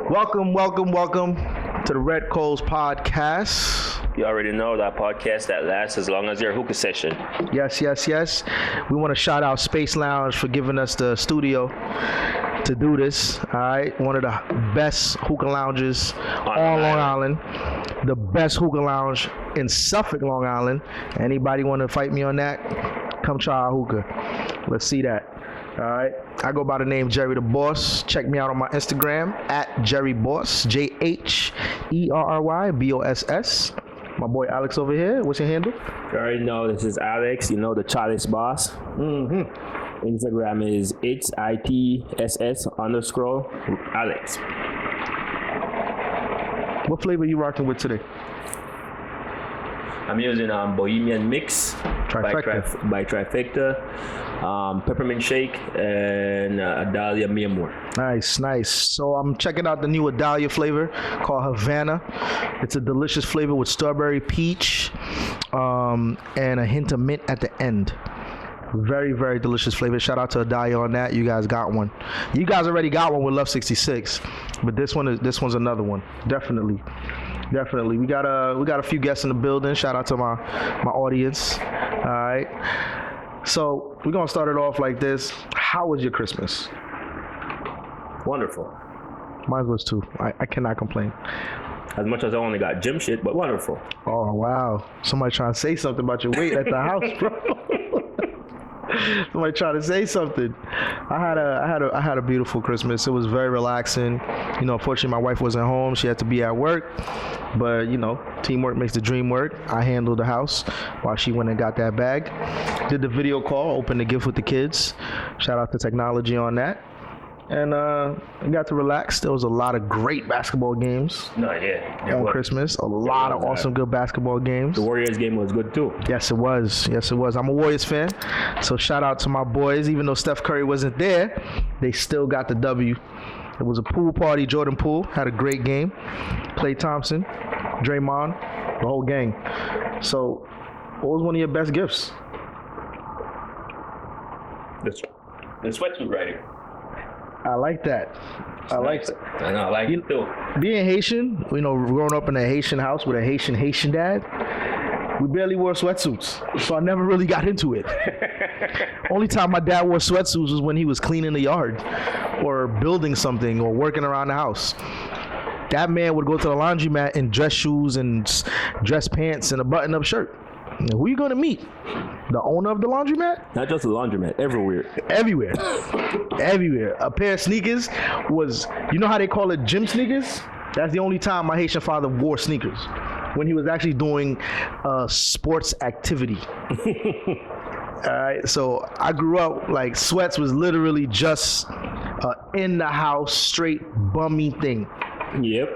Welcome to the Red Coals podcast. You already know that podcast that lasts as long as your hookah session. Yes. We want to shout out Space Lounge for giving us the studio to do this. All right, one of the best hookah lounges on Long Island. The best hookah lounge in Suffolk, Long Island. Anybody want to fight me on that? Come try our hookah. Let's see that. All right, I go by the name Jerry the Boss. Check me out on my Instagram at Jerry Boss, JHERRYBOSS. My boy Alex over here. What's your handle? You already know this is Alex. You know the Charlie's Boss. Instagram is ITSS_Alex. What flavor you rocking with today? I'm using Bohemian Mix Trifecta. by Trifecta, Peppermint Shake, and Adalia Miamor. Nice. So I'm checking out the new Adalia flavor called Havana. It's a delicious flavor with strawberry, peach, and a hint of mint at the end. Very, very delicious flavor. Shout out to Adalia on that. You guys got one. You guys already got one with Love 66, but this one's another one. Definitely. We got a few guests in the building. Shout out to my audience. All right. So we're gonna start it off like this. How was your Christmas? Wonderful. Mine was too. I cannot complain. As much as I only got gym shit, but wonderful. Oh wow. Somebody trying to say something about your weight at the house, bro. Somebody trying to say something. I had a beautiful Christmas. It was very relaxing. You know, unfortunately my wife wasn't home. She had to be at work. But you know, teamwork makes the dream work. I handled the house while she went and got that bag. Did the video call, opened the gift with the kids. Shout out to technology on that. And I got to relax. There was a lot of great basketball games on Christmas. A lot of awesome, good basketball games. The Warriors game was good too. Yes, it was. I'm a Warriors fan. So shout out to my boys. Even though Steph Curry wasn't there, they still got the W. It was a pool party. Jordan Poole had a great game. Klay Thompson, Draymond, the whole gang. So what was one of your best gifts? The sweatsuit right here. I like that. I like it. I know, I like it too. Being Haitian, you know, growing up in a Haitian house with a Haitian dad, we barely wore sweatsuits, so I never really got into it. Only time my dad wore sweatsuits was when he was cleaning the yard or building something or working around the house. That man would go to the laundromat in dress shoes and dress pants and a button-up shirt. Now, who you gonna meet? The owner of the laundromat? Not just the laundromat, everywhere. Everywhere. A pair of sneakers was, you know how they call it gym sneakers? That's the only time my Haitian father wore sneakers. When he was actually doing sports activity. Alright, so I grew up like sweats was literally just in the house straight bummy thing. Yep.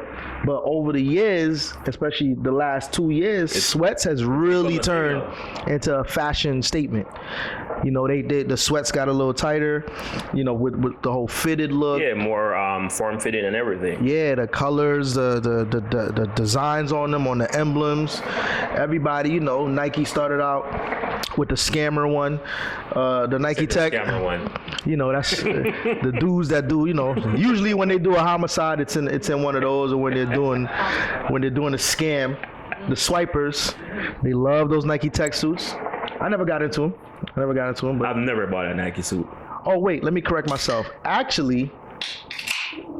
But over the years, especially the last 2 years, sweats has really turned into a fashion statement. You know, the sweats got a little tighter, you know, with the whole fitted look. Yeah, more form-fitted and everything. Yeah, the colors, the designs on them, on the emblems. Everybody, you know, Nike started out with the scammer one, the Nike Tech. Scammer one. You know, that's the dudes that do, you know, usually when they do a homicide, it's in one of those, or when they're doing a scam, the swipers, they love those Nike Tech suits. I never got into them. But I've never bought a Nike suit. Oh wait, let me correct myself. Actually,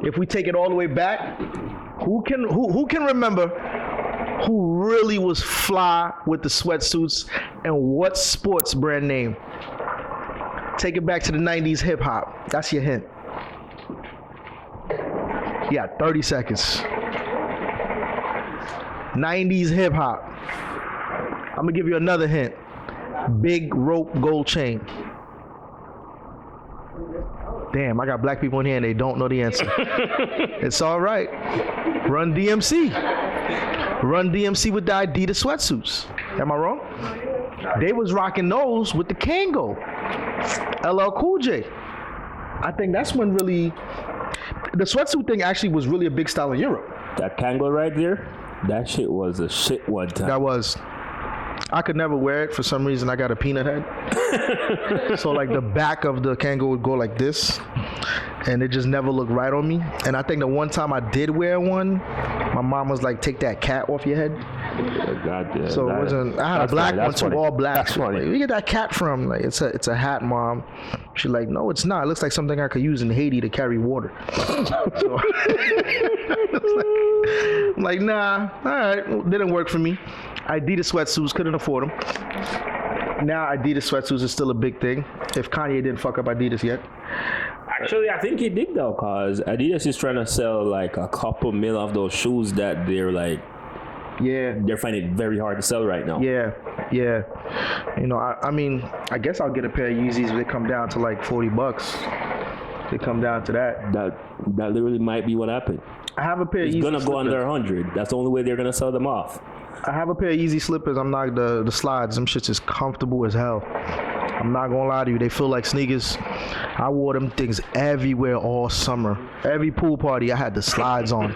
if we take it all the way back, who can remember who really was fly with the sweatsuits and what sports brand name? Take it back to the 90s hip hop. That's your hint. Yeah, 30 seconds. 90s hip hop. I'm gonna give you another hint. Big rope gold chain. Damn, I got black people in here and they don't know the answer. It's all right. Run DMC with the Adidas sweatsuits. Am I wrong? They was rocking those with the Kango. LL Cool J. I think that's when really the sweatsuit thing actually was really a big style in Europe. That Kango right there, that shit was a shit one time. That was. I could never wear it for some reason. I got a peanut head. So like the back of the Kango would go like this. and it just never looked right on me. And I think the one time I did wear one, my mom was like, "Take that cat off your head." God, So it wasn't. I had a black one too, all black. That's funny. Like, where you get that cat from? Like, it's a hat, Mom. She's like, "No, it's not. It looks like something I could use in Haiti to carry water." So, I'm like, nah. All right, well, didn't work for me. Adidas sweatsuits, couldn't afford them. Now Adidas sweatsuits is still a big thing. If Kanye didn't fuck up Adidas yet. Actually, I think he did though, cause Adidas is trying to sell like a couple mil of those shoes that they're like, they're finding it very hard to sell right now. Yeah. You know, I mean, I guess I'll get a pair of Yeezys if they come down to like $40. They come down to that. That literally might be what happened. I have a pair of Yeezy It's gonna go slippers. under 100. That's the only way they're gonna sell them off. I have a pair of Yeezy slippers. I'm not the slides. Them shits is comfortable as hell. I'm not gonna lie to you. They feel like sneakers. I wore them things everywhere all summer. Every pool party, I had the slides on.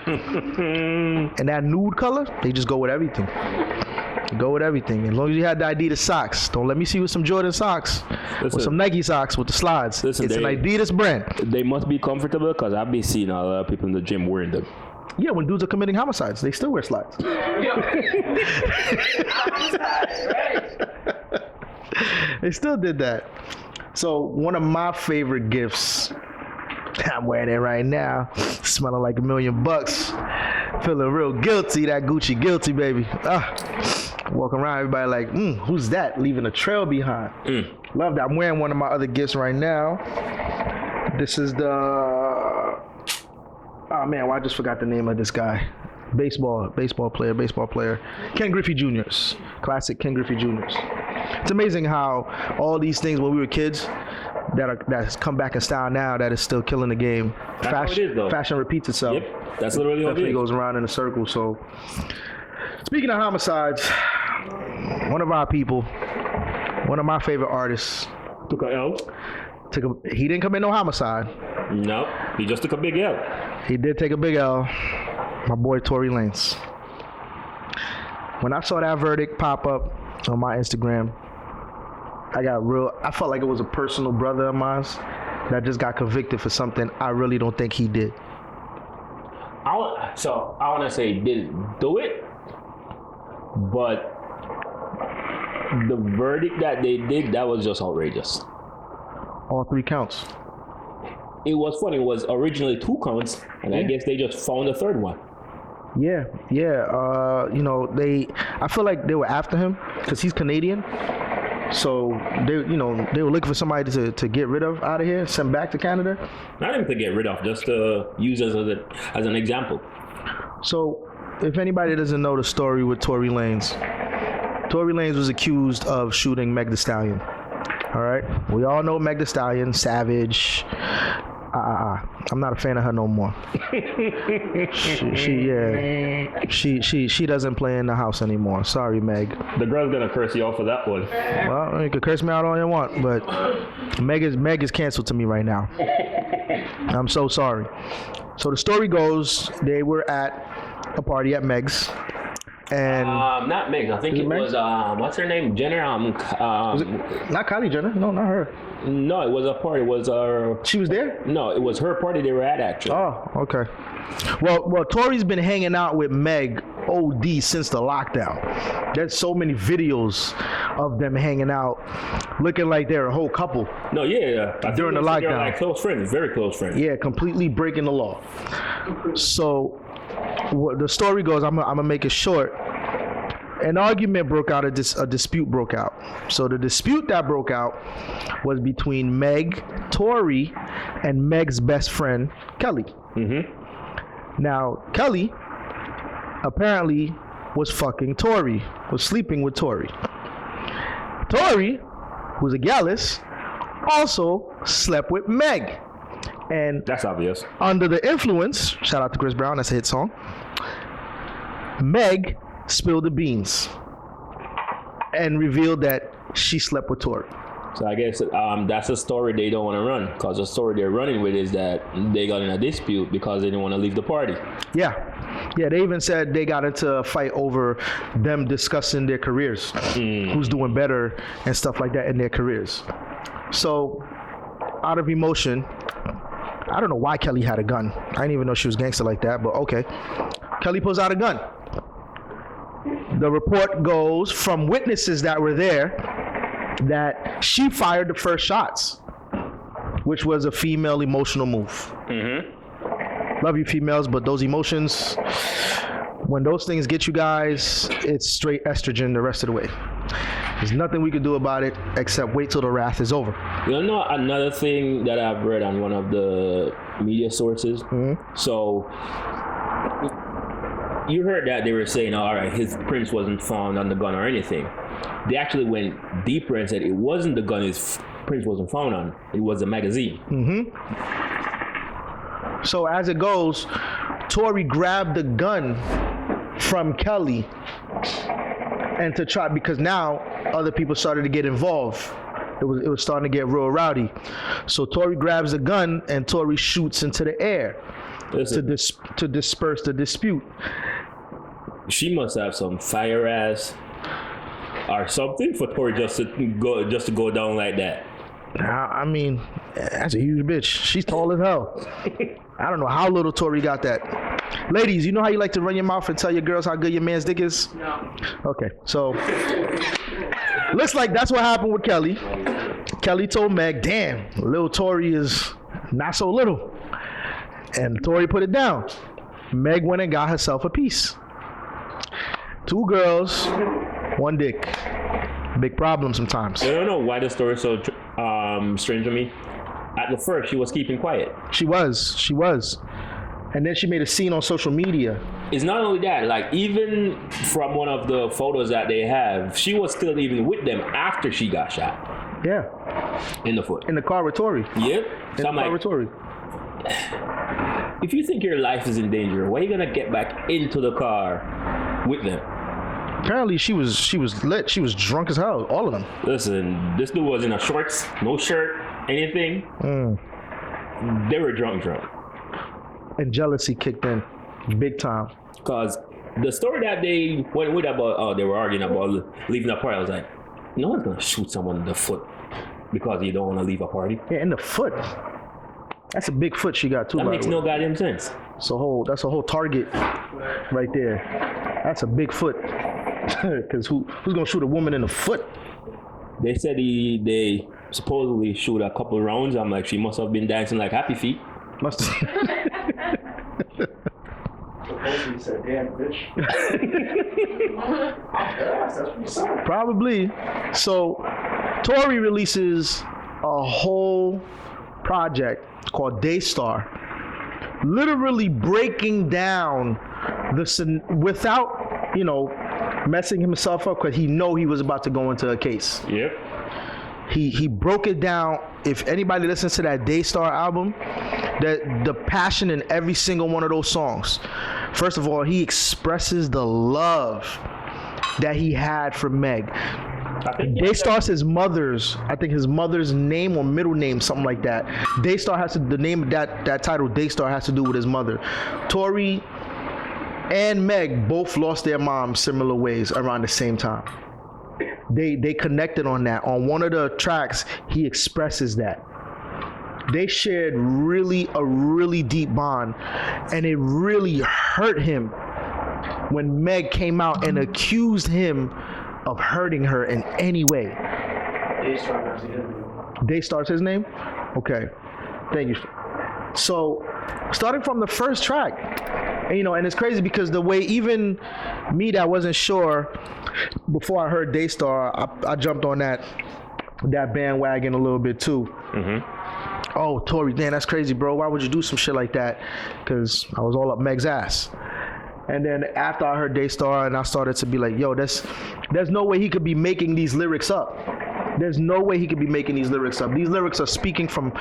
And that nude color, they just go with everything. Go with everything. As long as you had the Adidas socks. Don't let me see you with some Jordan socks. Listen, or some Nike socks with the slides. Listen, it's an Adidas brand. They must be comfortable because I've been seeing a lot of people in the gym wearing them. Yeah, when dudes are committing homicides, they still wear slides. They still did that. So one of my favorite gifts, I'm wearing it right now, smelling like $1 million, feeling real guilty, that Gucci guilty, baby. Walking around, everybody like, who's that? Leaving a trail behind. Love that. I'm wearing one of my other gifts right now. This is the, oh man, well, I just forgot the name of this guy. Baseball player. Ken Griffey Jr.'s. Classic Ken Griffey Jr.'s. It's amazing how all these things when we were kids that's come back in style now that is still killing the game. That's how it is, though. Fashion repeats itself. Yep, that's literally what it Definitely is. goes around in a circle. So, speaking of homicides, one of our people, one of my favorite artists, Took a L? He didn't commit no homicide. No, he just took a big L. He did take a big L. My boy Tory Lanez. When I saw that verdict pop up on my Instagram, I felt like it was a personal brother of mine that just got convicted for something I really don't think he did. I want to say he didn't do it, but the verdict that they did, that was just outrageous. All 3 counts. It was funny. It was originally 2 counts, and I guess they just found a 3rd one. Yeah. You know, I feel like they were after him because he's Canadian. So they were looking for somebody to get rid of out of here, send back to Canada. Not even to get rid of, just to use as an example. So if anybody doesn't know the story with Tory Lanez was accused of shooting Meg Thee Stallion. All right, we all know Meg Thee Stallion, savage. I'm not a fan of her no more. She doesn't play in the house anymore. Sorry, Meg. The girl's gonna curse you out for that one. Well, you can curse me out all you want, but Meg is canceled to me right now. I'm so sorry. So the story goes, they were at a party at Meg's. And not Meg. I think it was what's her name? Jenner. was it not Kylie Jenner? No, not her. No, it was a party. It was She was there? No, it was her party they were at actually. Oh, okay. Well, Tory's been hanging out with Meg OD since the lockdown. There's so many videos of them hanging out, looking like they're a whole couple. No, yeah. During the lockdown, they were like close friends, very close friends. Yeah, completely breaking the law. So, what the story goes, I'm gonna make it short. An argument broke out, a dispute broke out. So the dispute that broke out was between Meg, Tory, and Meg's best friend, Kelly. Mm-hmm. Now, Kelly apparently was fucking Tory, was sleeping with Tory. Tory, who's a gallus, also slept with Meg. And that's obvious. Under the influence, shout out to Chris Brown, that's a hit song, Meg spilled the beans and revealed that she slept with Tory. So I guess that's a story they don't want to run, because the story they're running with is that they got in a dispute because they didn't want to leave the party. Yeah, they even said they got into a fight over them discussing their careers, who's doing better and stuff like that in their careers. So out of emotion, I don't know why Kelly had a gun. I didn't even know she was gangster like that, but okay. Kelly pulls out a gun. The report goes from witnesses that were there that she fired the first shots, which was a female emotional move. Mm-hmm. Love you females, but those emotions, when those things get you guys, it's straight estrogen the rest of the way. There's nothing we can do about it except wait till the wrath is over. You know another thing that I've read on one of the media sources? Mm-hmm. So you heard that they were saying, all right, his prints wasn't found on the gun or anything. They actually went deeper and said it wasn't the gun his prints wasn't found on. It was a magazine. Mm-hmm. So as it goes, Tory grabbed the gun from Kelly and to try, because now other people started to get involved. It was starting to get real rowdy. So Tory grabs the gun and Tory shoots into the air to disperse the dispute. She must have some fire ass or something for Tory just to go down like that. I mean, that's a huge bitch. She's tall as hell. I don't know how little Tory got that. Ladies, you know how you like to run your mouth and tell your girls how good your man's dick is? No. Okay, so looks like that's what happened with Kelly. Kelly told Meg, damn, little Tory is not so little. And Tory put it down. Meg went and got herself a piece. 2 girls, 1 dick. Big problem sometimes. I don't know why the story is so strange to me. At the first, she was keeping quiet. She was. And then she made a scene on social media. It's not only that, like even from one of the photos that they have, she was still even with them after she got shot. Yeah. In the foot. In the car with Tory. Yep. In the car with Tory. If you think your life is in danger, why are you gonna get back into the car with them? Apparently she was lit. She was drunk as hell. All of them. Listen, this dude was in a shorts, no shirt, anything. They were drunk. And jealousy kicked in big time. Cause the story that they went with about, they were arguing about leaving a party. I was like, no one's gonna shoot someone in the foot because you don't want to leave a party. Yeah, in the foot. That's a big foot she got too. That makes no goddamn sense. That's a whole target right there. That's a big foot. Because who's gonna shoot a woman in the foot? They said they supposedly shoot a couple rounds. I'm like, she must have been dancing like Happy Feet. Must have. Supposedly said, damn bitch. That's what you said. Probably. So Tory releases a whole project called Daystar, literally breaking down without messing himself up, because he was about to go into a case. Yep. He broke it down. If anybody listens to that Daystar album, the passion in every single one of those songs. First of all, he expresses the love that he had for Meg. Daystar's his mother's, I think his mother's name or middle name, something like that. Daystar has to, the name of that title, Daystar, has to do with his mother. Tory and Meg both lost their moms similar ways around the same time. They connected on that. On one of the tracks, he expresses that. They shared a really deep bond, and it really hurt him when Meg came out and accused him of hurting her in any way. Daystar's his name? Okay. Thank you. So, starting from the first track, and it's crazy because the way even me that wasn't sure before I heard Daystar, I jumped on that bandwagon a little bit too. Mm-hmm. Oh, Tory, damn, that's crazy, bro. Why would you do some shit like that? Because I was all up Meg's ass. And then after I heard Daystar, and I started to be like, yo, there's no way he could be making these lyrics up. There's no way he could be making these lyrics up. These lyrics are speaking from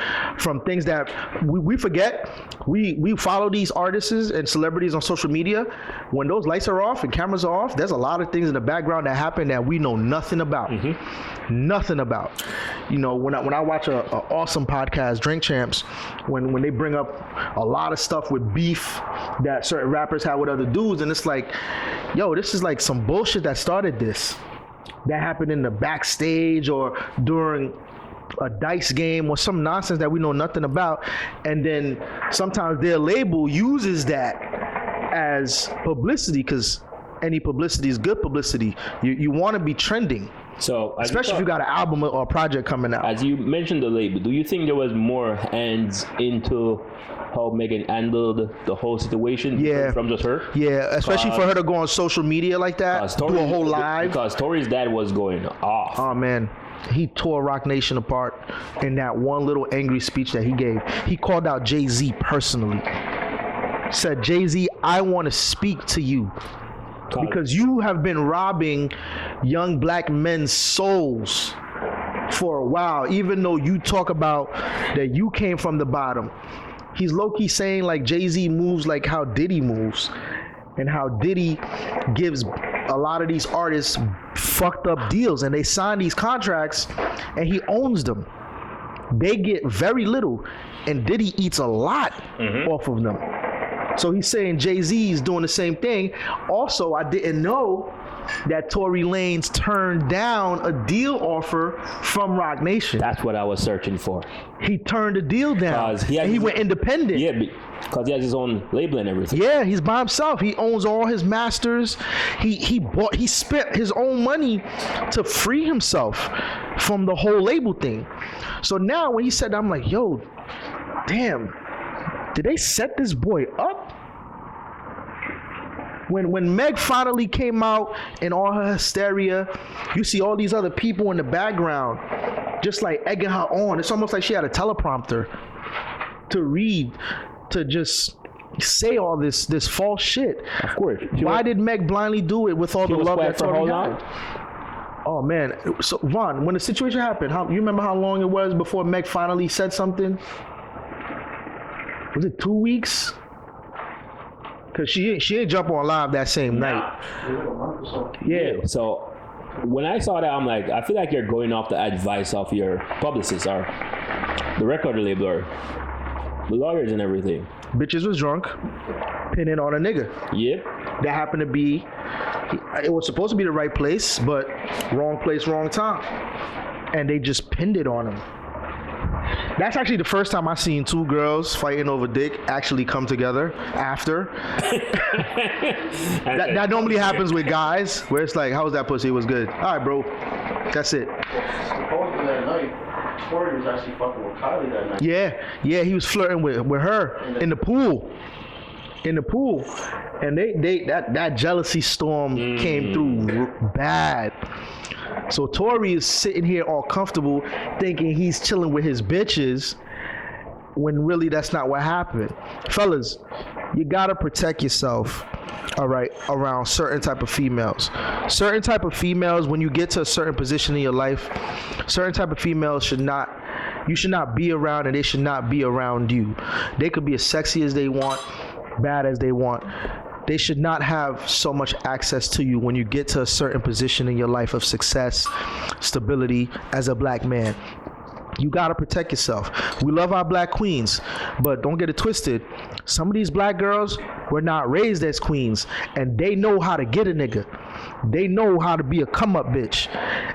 things that we forget. We follow these artists and celebrities on social media. When those lights are off and cameras are off, there's a lot of things in the background that happen that we know nothing about. Mm-hmm. Nothing about. When I watch a awesome podcast, Drink Champs, when they bring up a lot of stuff with beef that certain rappers have with other dudes, and it's like, yo, this is like some bullshit that started this. That happened in the backstage or during a dice game or some nonsense that we know nothing about, and then sometimes their label uses that as publicity, because any publicity is good publicity. You want to be trending, So especially if you got an album or a project coming out. as you mentioned the label, do you think there was more hands into how Megan handled the whole situation? Yeah. From just her? Yeah, especially for her to go on social media like that, do a whole live. Because Tory's dad was going off. Oh man, he tore Rock Nation apart in that one little angry speech that he gave. He called out Jay-Z personally. Said, Jay-Z, I want to speak to you because you have been robbing young black men's souls for a while, even though you talk about that you came from the bottom. He's low-key saying like Jay-Z moves like how Diddy moves, and how Diddy gives a lot of these artists fucked up deals, and they sign these contracts and he owns them. They get very little, and Diddy eats a lot off of them. So he's saying Jay-Z is doing the same thing. Also, I didn't know that Tory Lanez turned down a deal offer from Rock Nation. That's what I was searching for. He turned the deal down. 'Cause he has and he his- went independent. Yeah, because he has his own label and everything. Yeah, he's by himself. He owns all his masters. He spent his own money to free himself from the whole label thing. So now when he said that, I'm like, yo, damn, did they set this boy up? When Meg finally came out in all her hysteria, you see all these other people in the background just like egging her on. It's almost like she had a teleprompter to read, to just say all this false shit. Of course. Why did Meg blindly do it with all the was love quiet that for Tory how had? Oh man, so Vaughn, when the situation happened, you remember how long it was before Meg finally said something? Was it 2 weeks? Cause she ain't jump on live that same night. Yeah. So when I saw that, I'm like, I feel like you're going off the advice of your publicist or the record label or the lawyers and everything. Bitches was drunk, pinning on a nigga. Yep. That happened to be, it was supposed to be the right place, but wrong place, wrong time. And they just pinned it on him. That's actually the first time I've seen two girls fighting over dick actually come together after. that normally happens with guys, where it's like, how was that pussy? It was good. All right, bro. That's it. Supposedly that night, Tory was actually fucking with Kylie that night. Yeah, he was flirting with her in the pool. And that jealousy storm came through bad. So Tory is sitting here all comfortable thinking he's chilling with his bitches when really that's not what happened. Fellas, you gotta protect yourself, all right, around certain type of females. Certain type of females, when you get to a certain position in your life, certain type of females you should not be around, and they should not be around you. They could be as sexy as they want, bad as they want. They should not have so much access to you when you get to a certain position in your life of success, stability as a black man. You gotta protect yourself. We love our black queens, but don't get it twisted. Some of these black girls were not raised as queens, and they know how to get a nigga. They know how to be a come up bitch.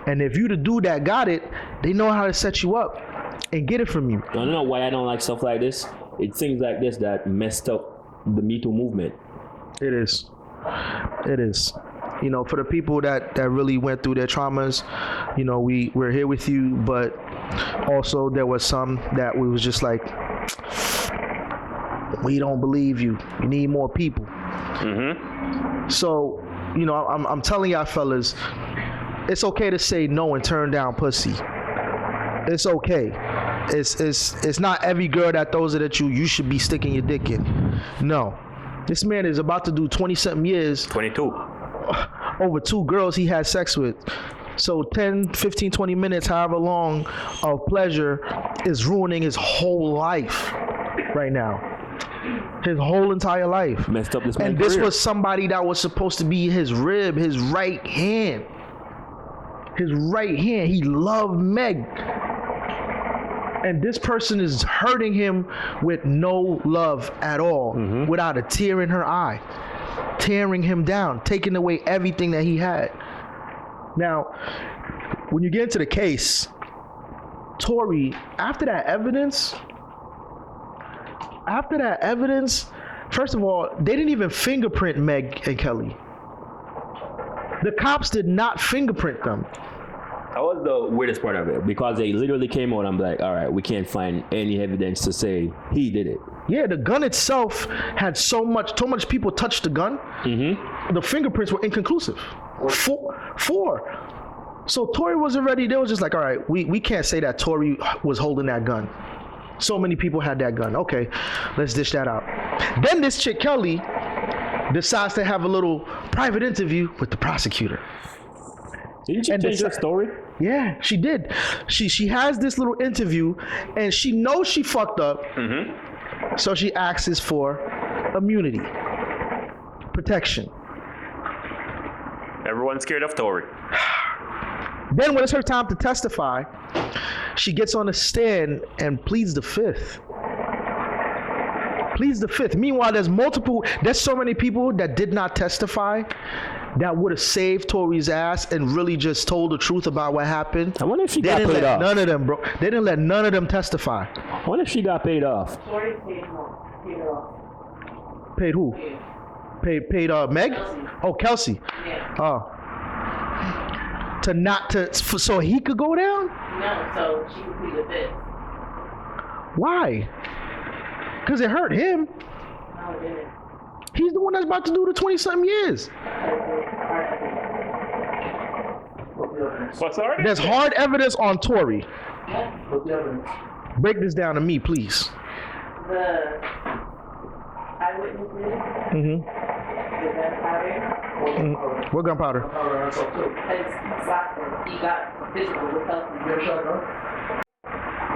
And if you the dude that got it, they know how to set you up and get it from you. I don't know why I don't like stuff like this. It's things like this that messed up the Me Too movement. It is. You know, for the people that really went through their traumas, you know, we're here with you, but also there was some that we was just like, we don't believe you. You need more people. So, you know, I'm telling y'all fellas, it's okay to say no and turn down pussy. It's okay. It's not every girl that throws it at you, you should be sticking your dick in. No. This man is about to do 20-something years 22. over two girls he had sex with. So 10, 15, 20 minutes, however long, of pleasure is ruining his whole life right now. His whole entire life. Messed up this man's And this career. was somebody that was supposed to be his rib, his right hand. His right hand. He loved Meg. And this person is hurting him with no love at all, without a tear in her eye, tearing him down, taking away everything that he had. Now, when you get into the case, Tory, after that evidence, first of all, they didn't even fingerprint Meg and Kelly. The cops did not fingerprint them. That was the weirdest part of it because they literally came out and I'm like, all right, we can't find any evidence to say he did it. Yeah, the gun itself had so much people touched the gun. Mm-hmm. The fingerprints were inconclusive. Four. So Tory was already, they was just like, all right, we can't say that Tory was holding that gun. So many people had that gun. Okay, let's dish that out. Then this chick Kelly decides to have a little private interview with the prosecutor. Didn't she change her story? Yeah, she did. She has this little interview, and she knows she fucked up. Mm-hmm. So she asks for immunity, protection. Everyone's scared of Tory. Then when it's her time to testify, she gets on the stand and pleads the fifth. Meanwhile, there's so many people that did not testify that would have saved Tory's ass and really just told the truth about what happened. I wonder if she got paid off. None of them, bro. They didn't let none of them testify. I wonder if she got paid off. Tory paid off. Paid who? Yeah. Paid Meg? Kelsey. Oh, Kelsey. Yeah. Oh. So he could go down? No, so she could plead the fifth. Why? Because it hurt him. No, it didn't. He's the one that's about to do the 20-something years. What's that? There's hard evidence on Tory. Yeah. What's the evidence? Break this down to me, please. The eyewitnesses, Mm-hmm. the gunpowder, What gunpowder? Gunpowder on himself too. because he slapped him. He got physical with You Kelsey. ever shot a gun?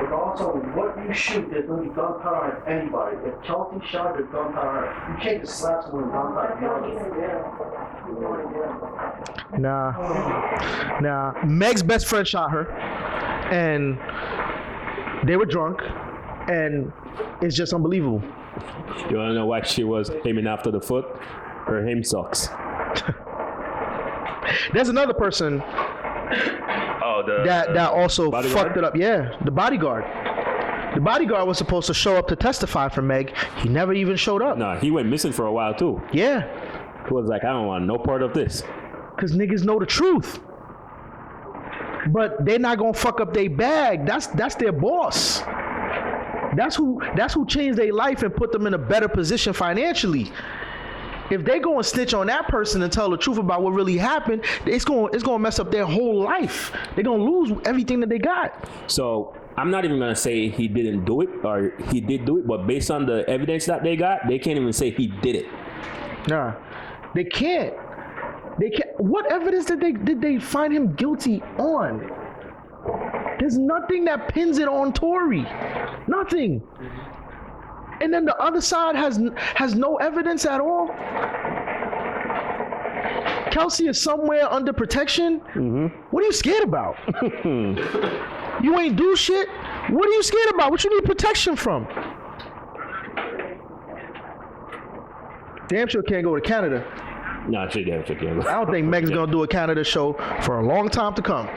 But also, what you shoot, there's going to be gunpowder on anybody. If Kelsey shot the gunpowder, you can't just slap someone with gunpowder. He's in jail. He's going to jail. Nah. Meg's best friend shot her, and they were drunk, and it's just unbelievable. You wanna know why she was aiming after the foot? Her aim sucks. There's another person that also bodyguard? fucked it up. Yeah, the bodyguard. The bodyguard was supposed to show up to testify for Meg. He never even showed up. Nah, he went missing for a while too. Yeah, He was like, I don't want no part of this. because niggas know the truth. But they're not gonna fuck up their bag. That's their boss. That's who changed their life and put them in a better position financially. If they go and snitch on that person and tell the truth about what really happened, it's gonna mess up their whole life. They're gonna lose everything that they got. So I'm not even gonna say he didn't do it or he did do it, but based on the evidence that they got, they can't even say he did it. Nah, they can't. They can't. What evidence did they find him guilty on? There's nothing that pins it on Tory. Nothing. And then the other side has no evidence at all. Kelsey is somewhere under protection. Mm-hmm. What are you scared about? You ain't do shit. What are you scared about? What you need protection from? Damn sure can't go to Canada. Nah, she did. I don't think Meg's gonna do a Canada show for a long time to come.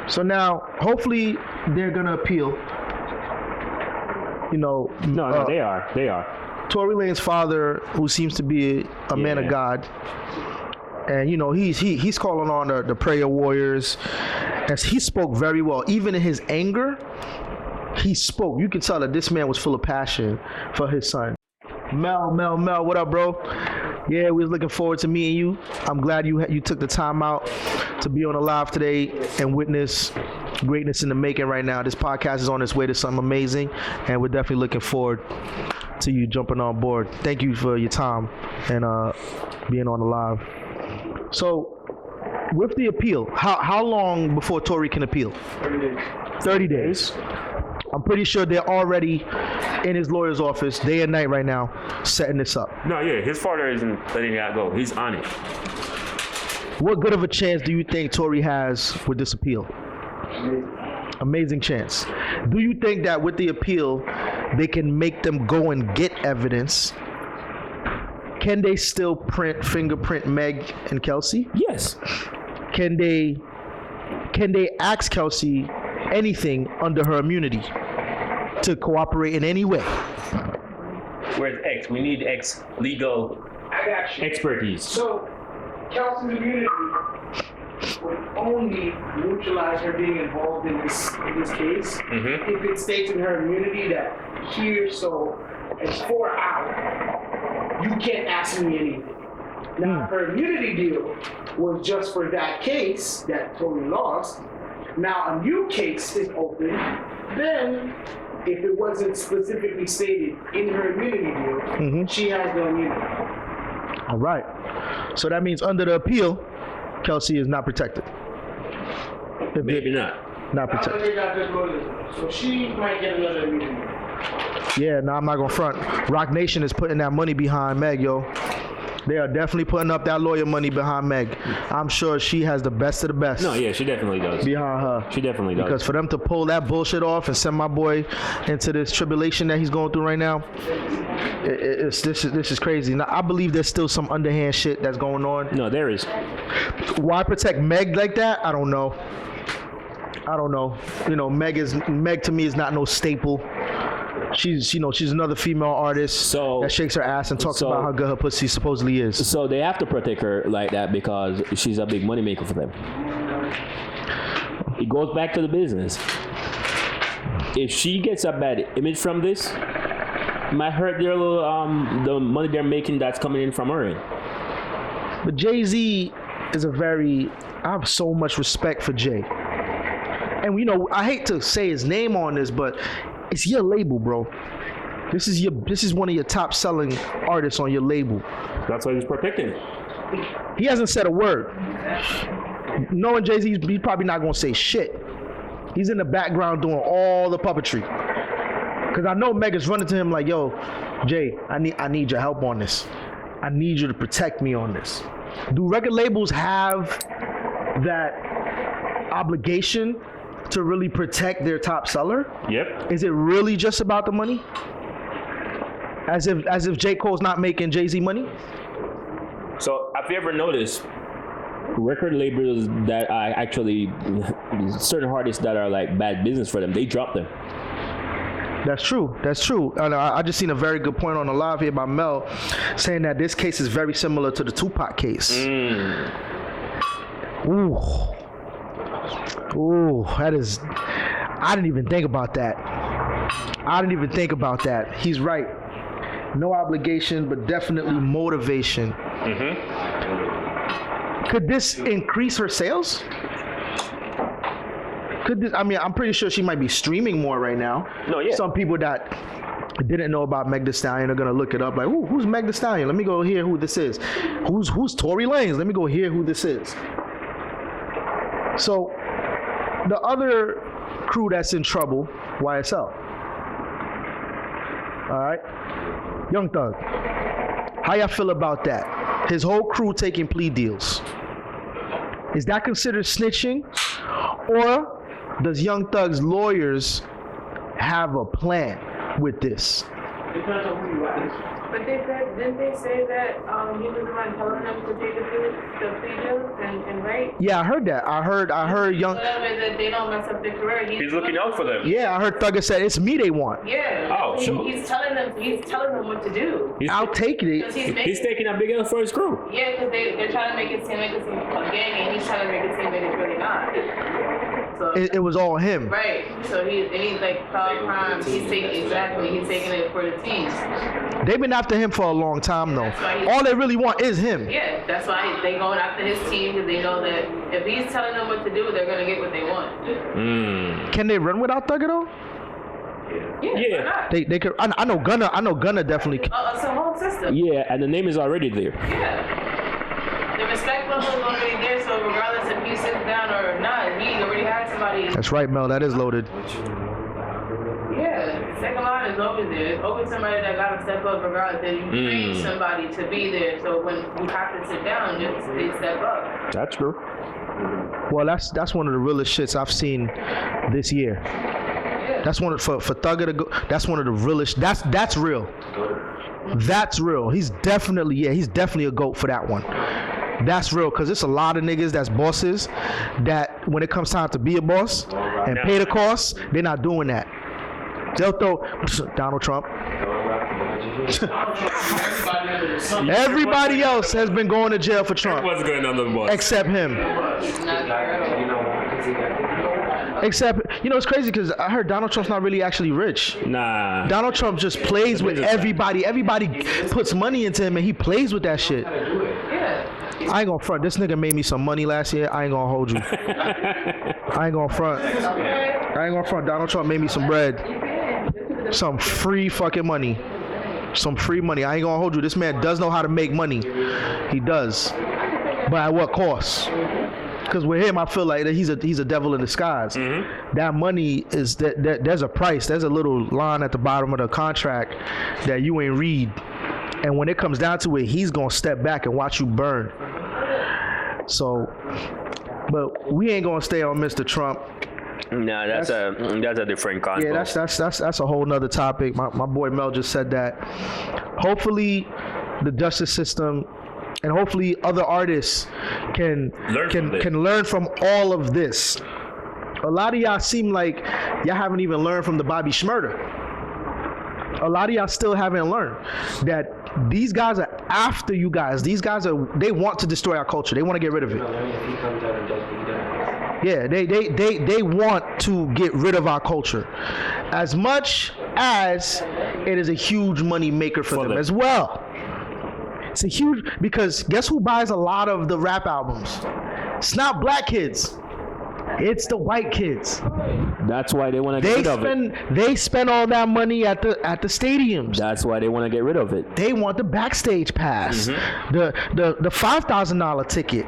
So now, hopefully, they're gonna appeal. You know, No, they are. Tory Lanez's father, who seems to be a man of God, and you know he's calling on the prayer warriors, as he spoke very well. Even in his anger, he spoke. You can tell that this man was full of passion for his son. Mel, what up, bro? Yeah, we was looking forward to meeting you. I'm glad you took the time out to be on the live today and witness greatness in the making right now. This podcast is on its way to something amazing, and we're definitely looking forward to you jumping on board. Thank you for your time and being on the live. So, with the appeal, how long before Tory can appeal? 30 days. 30 days. I'm pretty sure they're already in his lawyer's office day and night right now setting this up. No, yeah, his father isn't letting that go. He's on it. What good of a chance do you think Tory has with this appeal? Amazing chance. Do you think that with the appeal, they can make them go and get evidence? Can they still fingerprint Meg and Kelsey? Yes. Can can they ask Kelsey anything under her immunity to cooperate in any way? Where's X? We need X legal I got you. expertise. So, Kelsey's immunity would only neutralize her being involved in this case if it states in her immunity that here, so as for out, you can't ask me anything. Now, her immunity deal was just for that case that Tory lost. Now, a new case is open. Then, if it wasn't specifically stated in her immunity deal, she has the immunity. All right. So that means under the appeal, Kelsey is not protected. Maybe not. Not That's what protected. they got this motive. So she might get another immunity. Yeah, no, I'm not gonna front. Rock Nation is putting that money behind Meg, yo. They are definitely putting up that lawyer money behind Meg. I'm sure she has the best of the best No, yeah, she definitely does. behind her. She definitely does. Because for them to pull that bullshit off and send my boy into this tribulation that he's going through right now, this is crazy. Now, I believe there's still some underhand shit that's going on. No, there is. Why protect Meg like that? I don't know. You know, Meg to me is not no staple. She's another female artist that shakes her ass and talks about how good her pussy supposedly is. So they have to protect her like that because she's a big moneymaker for them. It goes back to the business. If she gets a bad image from this, it might hurt their little the money they're making that's coming in from her end. But Jay-Z is I have so much respect for Jay. And you know, I hate to say his name on this, but it's your label, bro. This is one of your top selling artists on your label. That's why he's protecting it. He hasn't said a word. Knowing Jay-Z, he's probably not gonna say shit. He's in the background doing all the puppetry. Cause I know Meg is running to him like, yo, Jay, I need your help on this. I need you to protect me on this. Do record labels have that obligation to really protect their top seller? Yep. Is it really just about the money? As if J. Cole's not making Jay-Z money? So have you ever noticed record labels that are actually certain artists that are like bad business for them, they drop them? That's true. And I just seen a very good point on the live here by Mel saying that this case is very similar to the Tupac case. Ooh, that is. I didn't even think about that. He's right. No obligation, but definitely motivation. Could this increase her sales? I'm pretty sure she might be streaming more right now. No, yeah. Some people that didn't know about Meg Thee Stallion are gonna look it up like, ooh, who's Meg Thee Stallion? Let me go hear who this is. Who's Tory Lanez? Let me go hear who this is. So the other crew that's in trouble, YSL. All right, Young Thug. How y'all feel about that? His whole crew taking plea deals. Is that considered snitching, or does Young Thug's lawyers have a plan with this? Depends on who you ask. But didn't they say that he was the one telling them to take the plea deals and right? Yeah, I heard that. I heard Young. Whatever, that they don't mess up their career. He's looking out for them. Yeah, I heard Thugger said it's me they want. Yeah. Oh, so he's telling them what to do. I'll take it. 'Cause He's taking a big L for his crew. Yeah, because they're trying to make it seem like it's a gang, and he's trying to make it seem like it's really not. So, It was all him. right. So he's like solid crime. He's taking it for the team. They've been after him for a long time though. That's why All they really want is him. Yeah, that's why they going after his team, because they know that if he's telling them what to do, they're gonna get what they want. Can they run without Thugger though? Yeah. Yeah. Why not? They could. I know Gunna definitely. It's a whole system. Yeah, and the name is already there. Yeah. The respect level is already there, so regardless if he sits down or not, he already has somebody. That's right, Mel. That is loaded. Yeah, second line is always there. There's always somebody that got to step up regardless. That you train somebody to be there, so when you have to sit down, they step up. That's true. Well, that's one of the realest shits I've seen this year. Yeah. That's one for Thugger to go. That's one of the realest. That's real. That's real. He's definitely a GOAT for that one. That's real, because it's a lot of niggas that's bosses that when it comes time to be a boss and pay the costs, they're not doing that. They'll throw Donald Trump. Everybody else has been going to jail for Trump. What's going on the boss? Except him. Except, it's crazy because I heard Donald Trump's not really actually rich. Nah. Donald Trump just plays with everybody. Everybody puts money into him and he plays with that shit. I ain't gonna front. This nigga made me some money last year. I ain't gonna hold you. I ain't gonna front. Donald Trump made me some bread. Some free fucking money. Some free money. I ain't gonna hold you. This man does know how to make money. He does. But at what cost? Because with him, I feel like that he's a devil in disguise. Mm-hmm. That money is that there's a price. There's a little line at the bottom of the contract that you ain't read. And when it comes down to it, he's gonna step back and watch you burn. So, but we ain't gonna stay on Mr. Trump. Nah, that's a different convo. Yeah, that's a whole nother topic. My boy Mel just said that. Hopefully, the justice system and hopefully other artists can learn from all of this. A lot of y'all seem like y'all haven't even learned from the Bobby Shmurda. A lot of y'all still haven't learned that these guys are after you guys. They want to destroy our culture. They want to get rid of it. Yeah, they want to get rid of our culture. As much as it is a huge money maker for them as well. It's a huge, because guess who buys a lot of the rap albums? It's not black kids. It's the white kids. That's why they want to get rid of it. They spend all that money at the stadiums. That's why they want to get rid of it. They want the backstage pass, the $5,000 ticket.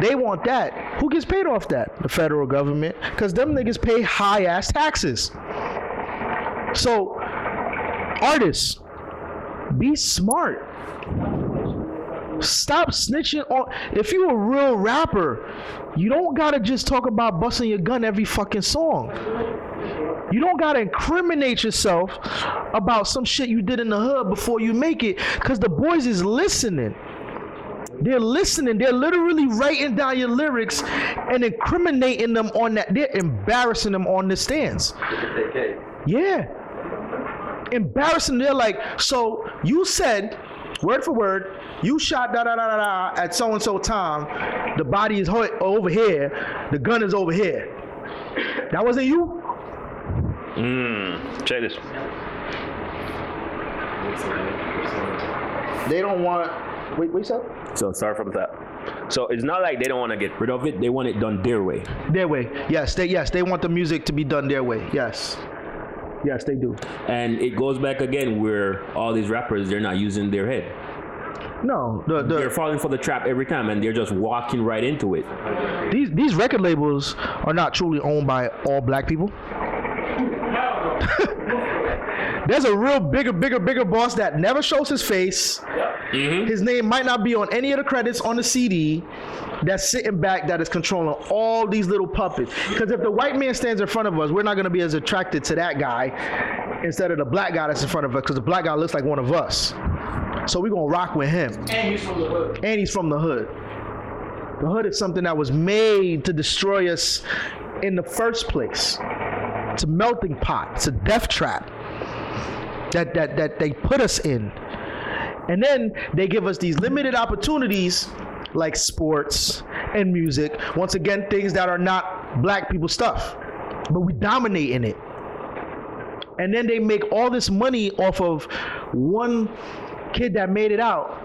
They want that. Who gets paid off that? The federal government, because them niggas pay high ass taxes. So, artists, be smart. Stop snitching on. If you're a real rapper, you don't gotta just talk about busting your gun every fucking song. You don't gotta incriminate yourself about some shit you did in the hood before you make it, because the boys is listening. They're listening. They're literally writing down your lyrics and incriminating them on that. They're embarrassing them on the stands. Yeah. Embarrassing. They're like, so you said, word for word, you shot da-da-da-da-da at so-and-so time. The body is over here. The gun is over here. That wasn't you? Check this. They don't want... Wait, what you said? So start from that. So it's not like they don't want to get rid of it. They want it done their way. Their way. Yes, they want the music to be done their way. Yes. Yes, they do. And it goes back again where all these rappers, they're not using their head. No, they're falling for the trap every time, and they're just walking right into it. These record labels are not truly owned by all black people. There's a real bigger boss that never shows his face. Mm-hmm. His name might not be on any of the credits on the CD. That's sitting back, that is controlling all these little puppets. Because if the white man stands in front of us, we're not going to be as attracted to that guy instead of the black guy that's in front of us, because the black guy looks like one of us. So we're going to rock with him. And he's from the hood. And he's from the hood. The hood is something that was made to destroy us in the first place. It's a melting pot. It's a death trap that they put us in. And then they give us these limited opportunities like sports and music. Once again, things that are not black people stuff, but we dominate in it. And then they make all this money off of one kid that made it out.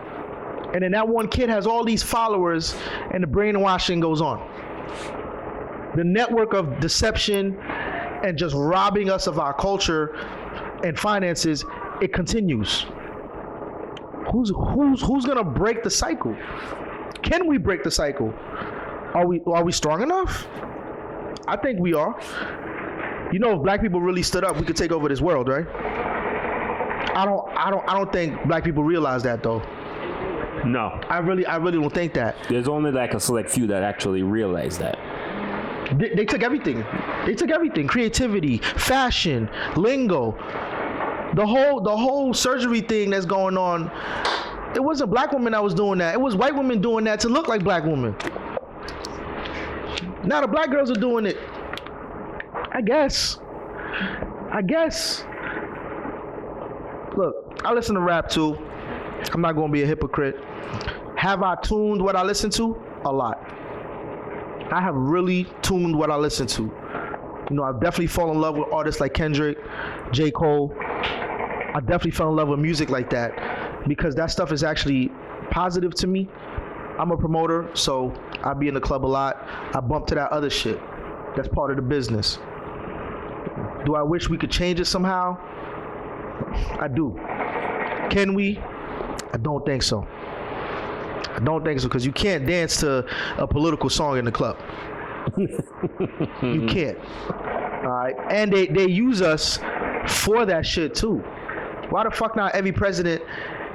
And then that one kid has all these followers, and the brainwashing goes on. The network of deception and just robbing us of our culture and finances, it continues. Who's gonna break the cycle? Can we break the cycle? Are we strong enough? I think we are. You know, if black people really stood up, we could take over this world, right? I don't think black people realize that though. No. I really don't think that. There's only like a select few that actually realize that. They took everything. They took everything. Creativity, fashion, lingo. The whole surgery thing that's going on It wasn't black women that was doing that. It was white women doing that to look like black women. Now the black girls are doing it. I guess. Look, I listen to rap too. I'm not gonna be a hypocrite. Have I tuned what I listen to? A lot. I have really tuned what I listen to. You know, I've definitely fallen in love with artists like Kendrick, J. Cole. I definitely fell in love with music like that because that stuff is actually positive to me. I'm a promoter, so I be in the club a lot. I bump to that other shit. That's part of the business. Do I wish we could change it somehow? I do. Can we? I don't think so. Because you can't dance to a political song in the club. You can't. All right, and they use us for that shit too. Why the fuck not every president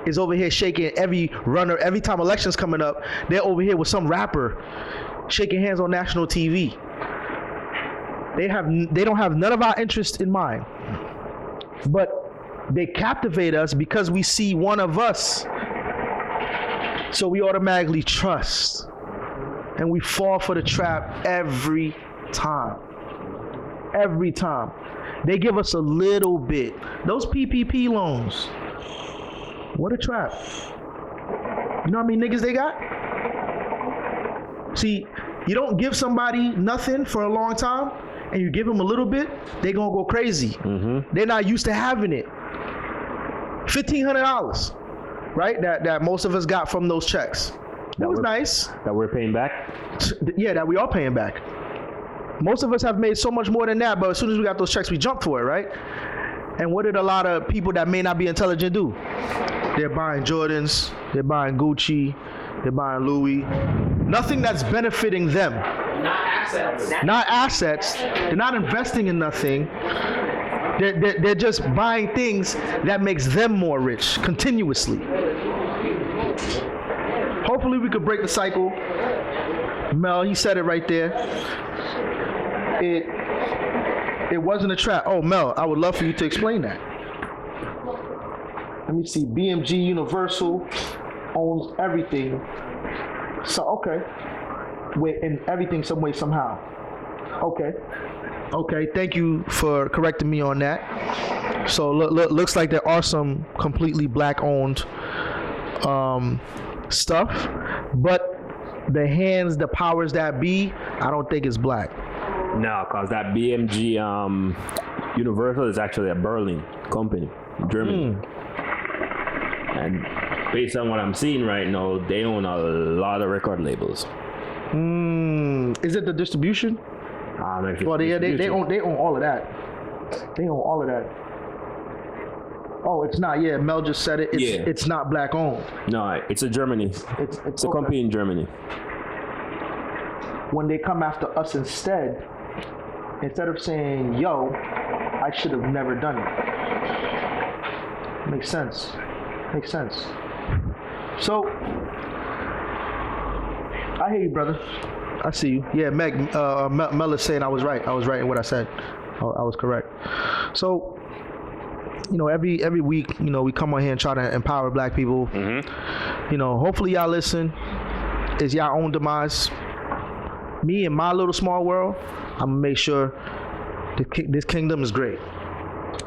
is over here shaking every runner every time elections coming up? They're over here with some rapper shaking hands on national TV. They don't have none of our interest in mind, but they captivate us because we see one of us. So we automatically trust, and we fall for the trap every time. Every time. They give us a little bit. Those PPP loans, what a trap. You know how many niggas they got? See, you don't give somebody nothing for a long time, and you give them a little bit, they gonna go crazy. Mm-hmm. They're not used to having it. $1,500. Right, that most of us got from those checks. That was nice. That we're paying back? Yeah, that we are paying back. Most of us have made so much more than that, but as soon as we got those checks, we jumped for it, right? And what did a lot of people that may not be intelligent do? They're buying Jordans, they're buying Gucci, they're buying Louis. Nothing that's benefiting them. Not assets. They're not investing in nothing. They're just buying things that makes them more rich continuously. Hopefully we could break the cycle. Mel, he said it right there. It wasn't a trap. Oh, Mel, I would love for you to explain that. Let me see. BMG Universal owns everything. So, okay. In everything, some way, somehow. Okay, thank you for correcting me on that. So looks like there are some completely black-owned stuff, but the hands, the powers that be, I don't think it's black. No, because that BMG Universal is actually a Berlin company, Germany. And based on what I'm seeing right now, they own a lot of record labels. Is it the distribution? Well, they own all of that. They own all of that. Oh, it's not. Yeah, Mel just said it. It's not black owned. No, it's a Germany. It's a company in Germany. When they come after us instead of saying, yo, I should have never done it. Makes sense. So, I hear you, brother. I see you. Yeah, Mel is saying I was right. I was right in what I said. I was correct. So, you know, every week, you know, we come on here and try to empower black people. Mm-hmm. You know, hopefully y'all listen. It's y'all own demise. Me and my little small world, I'm gonna make sure this kingdom is great.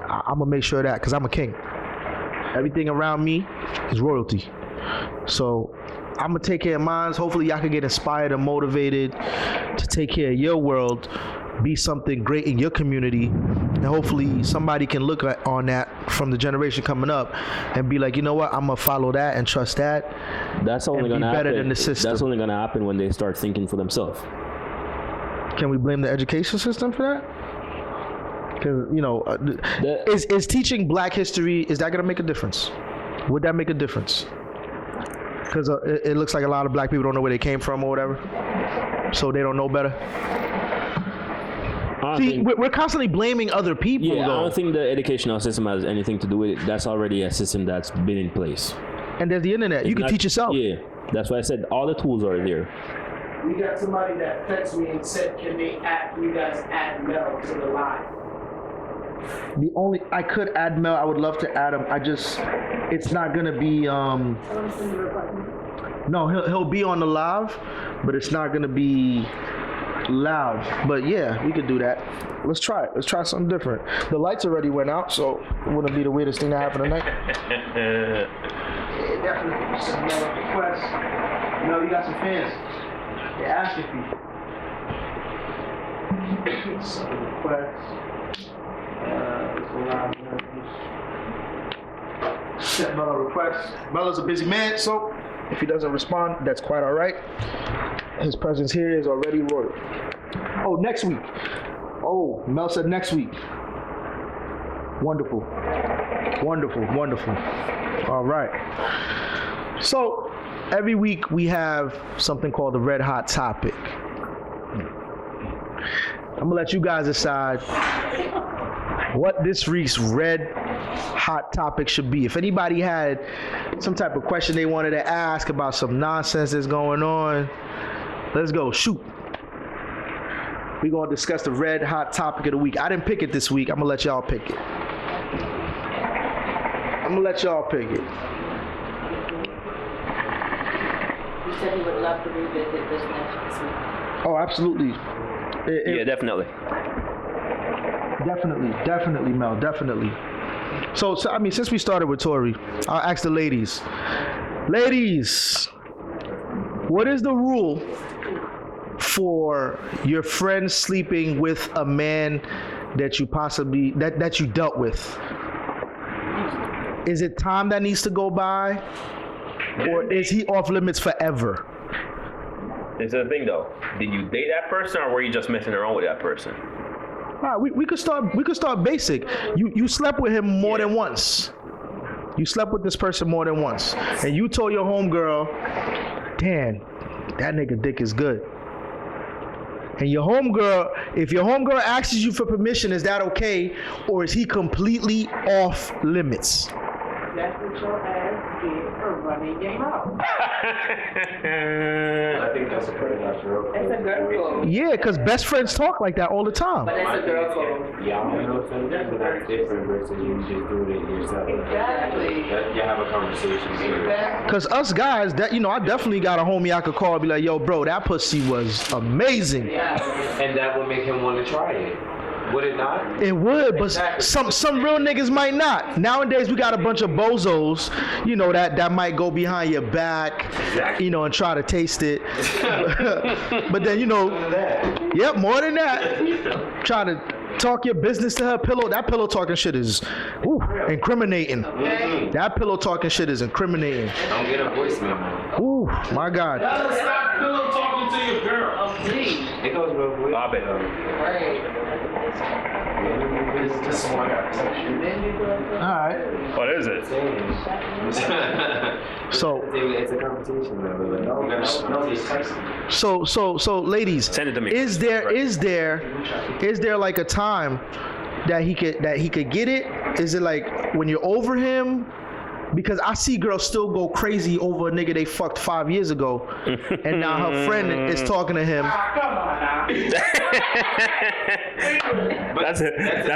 I'm gonna make sure of that because I'm a king. Everything around me is royalty. So I'm gonna take care of mine. Hopefully y'all can get inspired and motivated to take care of your world, be something great in your community, and hopefully somebody can look on that from the generation coming up and be like, you know what, I'm gonna follow that and trust that. That's only gonna happen. Better than the system. That's only gonna happen when they start thinking for themselves. Can we blame the education system for that? Because, you know, is teaching black history, is that gonna make a difference? Would that make a difference? Because it looks like a lot of black people don't know where they came from or whatever, so they don't know better. See, we're constantly blaming other people. Yeah, though. I don't think the educational system has anything to do with it. That's already a system that's been in place. And there's the internet. You can teach yourself. Yeah, that's why I said all the tools are there. We got somebody that texted me and said, can they you guys add Mel to the live? The only I could add Mel. I would love to add him. It's not gonna be. No, he'll be on the live, but it's not gonna be loud. But yeah, we could do that. Let's try it. Let's try something different. The lights already went out, so it wouldn't be the weirdest thing to happen tonight. Yeah, definitely. Some requests. You know, you got some fans. They're asking for you. Some requests. Set Mello requests. Melo's a busy man, so if he doesn't respond, that's quite all right. His presence here is already royal. Oh, next week. Oh, Mel said next week. Wonderful. Wonderful, wonderful. All right. So, every week we have something called the Red Hot Topic. I'm going to let you guys decide what this week's Red Hot Topic should be. If anybody had some type of question they wanted to ask about some nonsense that's going on, let's go. Shoot. We're going to discuss the Red Hot Topic of the week. I didn't pick it this week. I'm going to let y'all pick it. You said he would love to revisit this next week. Oh, absolutely. Yeah, definitely. Definitely, Mel. Definitely. So, I mean, since we started with Tory, I'll ask the ladies. Ladies, what is the rule for your friend sleeping with a man that you possibly that you dealt with? Is it time that needs to go by, or is he off limits forever? This is the thing, though. Did you date that person, or were you just messing around with that person? All right, we could start basic. You slept with him more than once. You slept with this person more than once, and you told your homegirl, "Damn, that nigga dick is good." And your homegirl, if your homegirl asks you for permission, is that okay, or is he completely off limits? That's what your ass did for running your mouth. I think that's a pretty natural. That's a girl code. Yeah, because best friends talk like that all the time. But that's a girl code. Yeah, I know something, but that's different versus you just doing it yourself. Exactly. You have a conversation. Exactly. Because us guys, I definitely got a homie I could call and be like, "Yo, bro, that pussy was amazing." Yeah. And that would make him want to try it. Would it not? It would, but Exactly. some real niggas might not. Nowadays we got a bunch of bozos, that might go behind your back, Exactly. and try to taste it. But then yep, more than that. Try to talk your business to her pillow. That pillow talking shit is incriminating. Okay. That pillow talking shit is incriminating. Don't get a voicemail, man. Ooh, my God. Stop pillow talking to your girl. Oh, please. It goes both ways. Bob it. Right. This is one I got text you. Then you go to All right. What is it? So It's a conversation, man. But No, he's texting. So ladies, Send it to me. Is there like a time that he could get it? Is it like when you're over him? Because I see girls still go crazy over a nigga they fucked 5 years ago, and now her friend is talking to him. Come on now. That's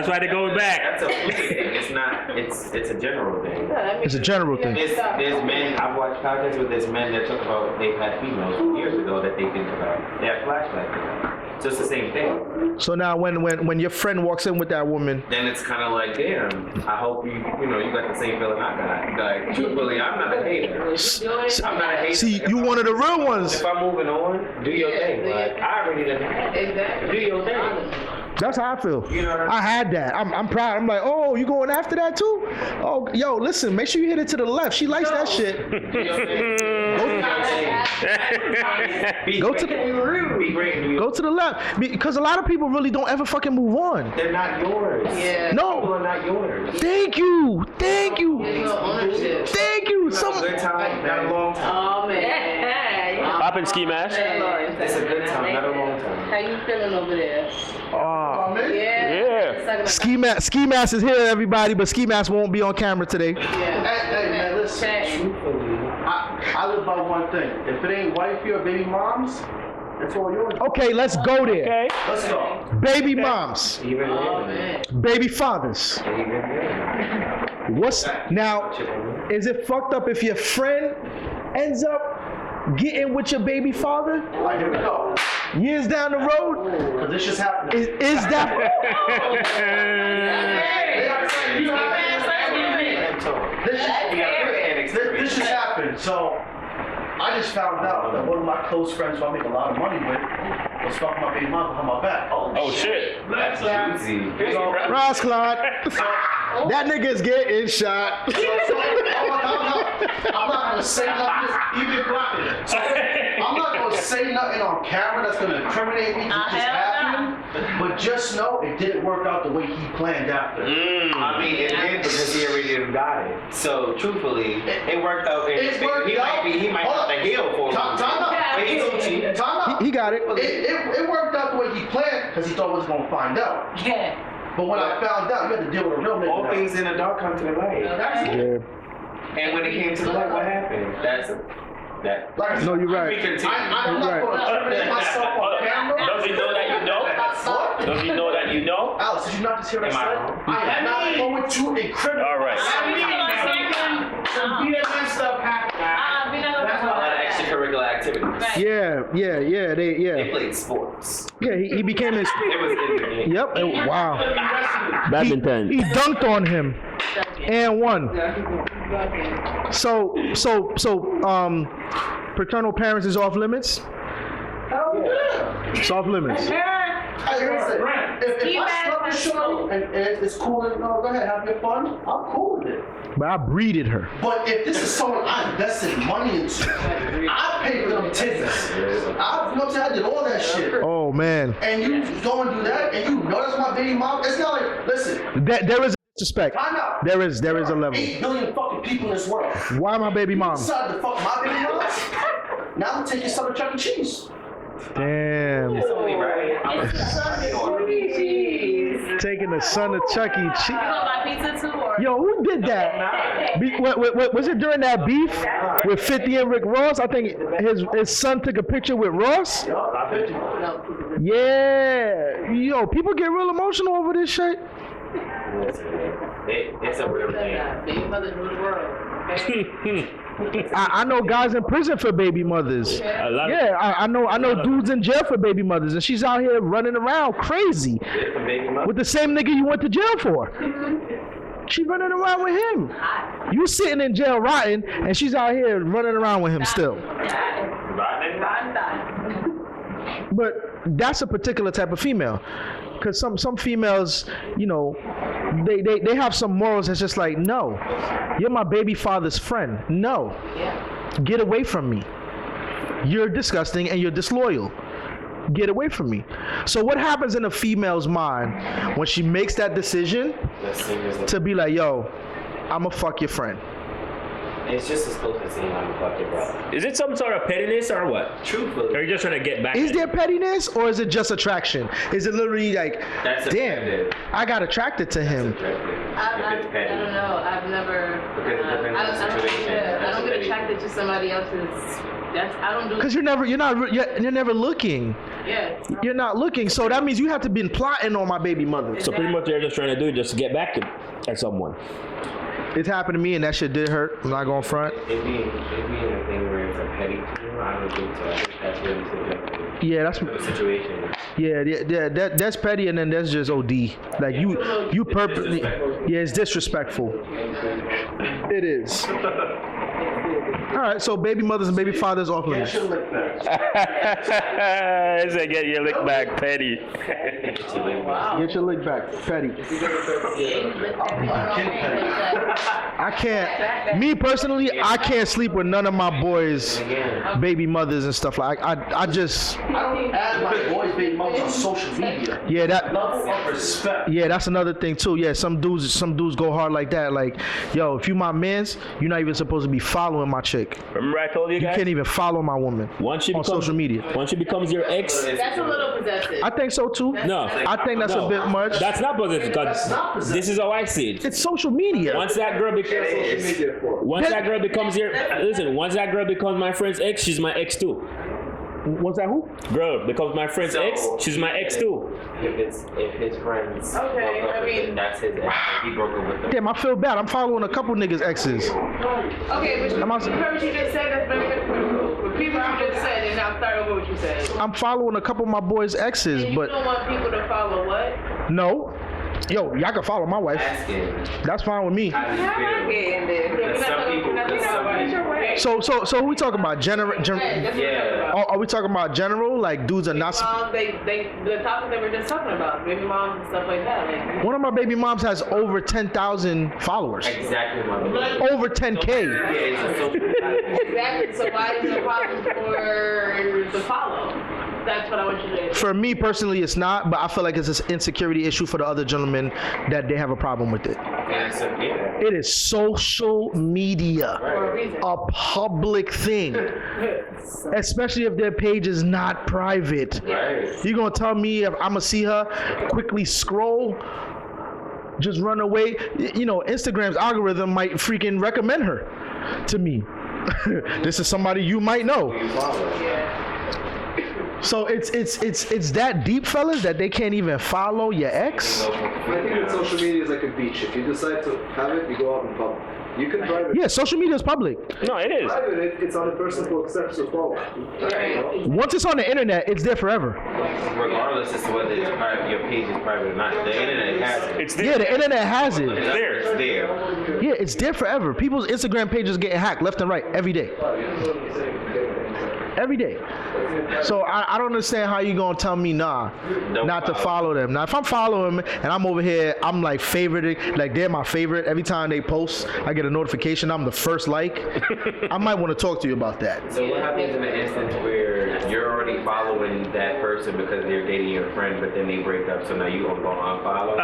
why they're going back. That's a fluid thing. It's not. It's a general thing. It's a general thing. There's men. I've watched podcasts with there's men that talk about they've had females years ago that they think about. They have flashbacks to that. So it's the same thing. So now when your friend walks in with that woman, Then it's kind of like, damn. I hope you got the same feeling I got. Like, truthfully, I'm not a hater. I'm not a hater. see, you one of the real ones. If I'm moving on, do your thing. Like, I already done. Exactly. Do your thing. That's how I feel. You know what I mean? I had that. I'm proud. I'm like, oh, you going after that too? Oh, yo, listen, make sure you hit it to the left. She likes that shit. Do your thing. Go to Be great. Do your Go to the left, because a lot of people really don't ever fucking move on. They're not yours. Yeah. People No, are not yours. thank you. There's no ownership. Thank you. It's a good time, not a long time. Oh, man. Poppin' ski mask. It's a good time, not a long time. How you feeling over there? Yeah. Ski mask is here, everybody, but Ski Mask won't be on camera today. Yeah. Hey, man, listen. I live by one thing. If it ain't wifey or baby moms, It's all yours. Okay, let's go there. Okay. Let's go. Baby moms, Even Oh, then. man. baby fathers. Even then. What's now? Is it fucked up if your friend ends up getting with your baby father All right, here we go. years down the road? Because this just happened. Is that? This just happened. So I just found out that one of my close friends who I make a lot of money with was fucking my baby mom behind my back. Oh shit. That's juicy. Ross Clark. That nigga's getting shot. I'm not gonna say nothing. Even blocking. So I'm not gonna say nothing on camera that's gonna incriminate me. It just happened. But just know it didn't work out the way he planned after. I mean, it did because he already got it. So truthfully, it worked out. It worked he out. might have to heal for Time out. But he's so cheap. Time out. He got it. It worked out the way he planned because he thought I was gonna find out. Yeah. But when I found out, you had to deal with a real nigga. All now. things in the dark come to the light. Yeah. And when it came to the light, what happened? That. Like I said, No, you're right. We continue. I'm not Right. gonna incriminate myself on camera. Does he know that you know? What? Does he know that you know? Alex, did you not just hear what Am I I said? wrong? I am not going to incriminate All right. myself. Some BMS stuff happened. That's a lot of extracurricular activities. Yeah. They Yeah. played sports. Yeah. He became his. It was in the game. Yep. Wow. Badminton. He dunked on him and won. So, paternal parents is off limits. It's off limits. Hey, listen, if I stop the show and it's cool and go ahead, have your fun, I'm cool with it. But I breeded her. But if this is someone I invested money into, I paid them tickets. You know what I'm saying? I did all that shit. Oh man. And you go and do that, and you know that's my baby mom. It's not like, listen, There is disrespect. time out. There is a level. 8 billion fucking people in this world. Why my baby mom? Decided to fuck my baby mom. Now I'm gonna take your son to Chuck E. Cheese. Damn. It's only right. Taking the son of Chuck E. Cheese. You gonna buy pizza too, or? Yo, who did that? Was it during that beef with 50 and Rick Ross? I think his son took a picture with Ross. Yup, I bet you. No. Yeah. Yo, people get real emotional over this shit. It's a real thing. Baby mother rule the world. Okay? I know guys in prison for baby mothers. A lot of- Yeah, I know dudes in jail for baby mothers, and she's out here running around crazy Different baby mother. with the same nigga you went to jail for. She running around with him. You sitting in jail rotting, and she's out here running around with him still. But that's a particular type of female, because some females, you know, they have some morals that's just like, no, you're my baby father's friend. No, get away from me. You're disgusting and you're disloyal. Get away from me. So what happens in a female's mind when she makes that decision to be like, yo, I'ma fuck your friend? It's just as close as saying I'm a fucking brother. Is it some sort of pettiness or what? Truthfully. Or are you just trying to get back? Is at there him? pettiness or is it just attraction? Is it literally like, That's damn, attractive. I got attracted to him? I don't know. I've never. Because it depends on the situation. I don't get attracted to somebody else's. I don't do. Because you're never looking. Yeah. You're not looking. So that means you have to been plotting on my baby mother. So pretty much they're just trying to do is just get back at someone. It happened to me and that shit did hurt. I'm not going front. It being a thing where it's a petty, I don't think so. I think that's really subjective. Yeah, that's To the situation. that's petty, and then that's just OD. Like you purposely. Yeah, it's disrespectful. It is. All right, so baby mothers and baby fathers off limits. I said, get your lick back, petty. Get your lick back, petty. I can't. Me personally, I can't sleep with none of my boys' baby mothers and stuff like. I just. I don't add my boys' baby mothers on social media. Yeah, that. Level of respect. Yeah, that's another thing too. Yeah, some dudes go hard like that. Like, yo, if you my mans, you're not even supposed to be following my chick. Remember I told you You guys? can't even follow my woman Once she on becomes, social media. Once she becomes your ex, That's a little possessive. I think so too. no. I think that's No. a bit much. That's not positive because this is how I see it. It's social media. Once that girl becomes my friend's ex, she's my ex too. Was that who? Girl, because my friend's So- ex, she's my ex too. If his friends Okay, broke up I with mean- him, that's his ex. He broke up with them. Damn, I feel bad. I'm following a couple niggas' exes. Okay, but you Am I- heard what you just said. That's very different. Repeat what you just said, and now start over what you said. I'm following a couple of my boys' exes, And you but don't want people to follow what? no. Yo, y'all can follow my wife. Asking That's fine with me. how do you feel? Because some people, So who we talking about? yeah. Are we talking about general? Like dudes are not. The topic that we're just talking about, baby moms and stuff like that. Like, One of my baby moms has over 10,000 followers. Exactly what I'm saying. Over 10K. Yeah, it's a social media. exactly. So why is it a problem for the follow? That's what I want you to. For me personally, it's not, but I feel like it's an insecurity issue for the other gentlemen that they have a problem with it. And so, yeah. It is social media, For a reason. a public thing, especially if their page is not private. Right. You gonna tell me if I'm gonna see her quickly scroll, just run away? You know, Instagram's algorithm might freaking recommend her to me. This is somebody you might know. You follow. So it's that deep, fellas, that they can't even follow your ex. I think that social media is like a beach. If you decide to have it, you go out in public. You can private. Yeah, social media is public. No, it is. Private, it's on the person who accepts to follow. Once it's on the internet, it's there forever. Regardless as to whether it's private, your page is private or not, the internet has it. It's there. Yeah, the internet has it. It's there. It's there. Yeah, it's there forever. People's Instagram pages getting hacked left and right every day. Every day. So I don't understand how you gonna tell me not to follow them. Now if I'm following them and I'm over here, I'm like favoriting, like they're my favorite. Every time they post, I get a notification. I'm the first like. I might want to talk to you about that. So what happens in an instance where you're already following that person because they're dating your friend, but then they break up, so now you gonna go unfollow?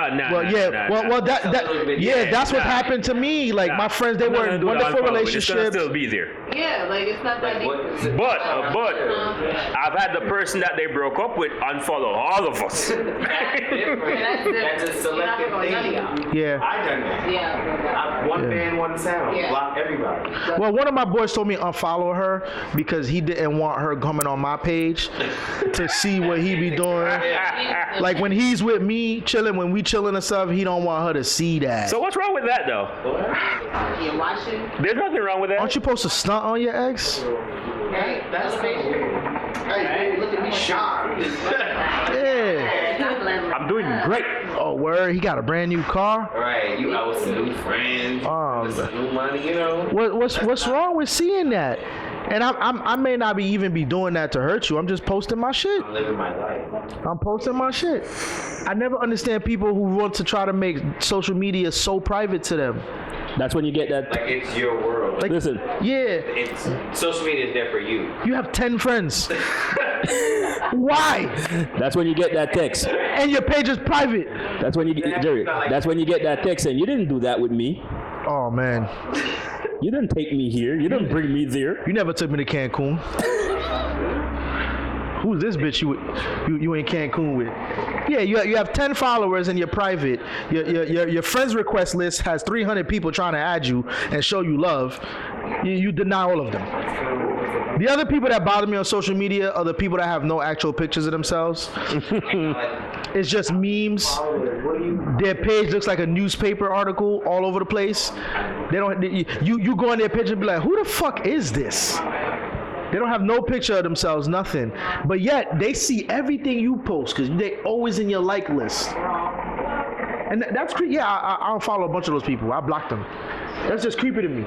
That's what happened to me. Like my friends, they were in wonderful relationships. Still be there. Yeah, like it's not that deep. But I've had the person that they broke up with unfollow all of us. That's a selective thing. Yeah. I done that. Yeah. One band, one sound. Yeah. Block everybody. Well, one of my boys told me to unfollow her because he didn't want her coming on my page to see what he be doing. Like when he's with me chilling, when we chilling and stuff, he don't want her to see that. So what's wrong with that though? You're watching. There's nothing wrong with that. Aren't you supposed to stunt on your ex? Right? That's Hey, look at me shine. Yeah. I'm doing great. Oh, word. He got a brand new car. Right, you out with some new friends, with some new money, you know. What's wrong with seeing that? And I may not even be doing that to hurt you. I'm just posting my shit. I'm living my life. I'm posting my shit. I never understand people who want to try to make social media so private to them. That's when you get that. Like it's your world. Like, Listen. Yeah, It's social media is there for you. you have 10 friends. Why? That's when you get that text. And your page is private. That's when you get Jerry. That's when you get that text saying you didn't do that with me. Oh man, You didn't take me here. You didn't bring me there. you never took me to Cancun. Who's this bitch you in Cancun with? Yeah, you have 10 followers and you're private. Your friends request list has 300 people trying to add you and show you love. You deny all of them. The other people that bother me on social media are the people that have no actual pictures of themselves. It's just memes. Their page looks like a newspaper article all over the place. You go on their page and be like, who the fuck is this? They don't have no picture of themselves, nothing. But yet, they see everything you post because they always in your like list. And that's creepy. Yeah, I don't follow a bunch of those people. I blocked them. That's just creepy to me.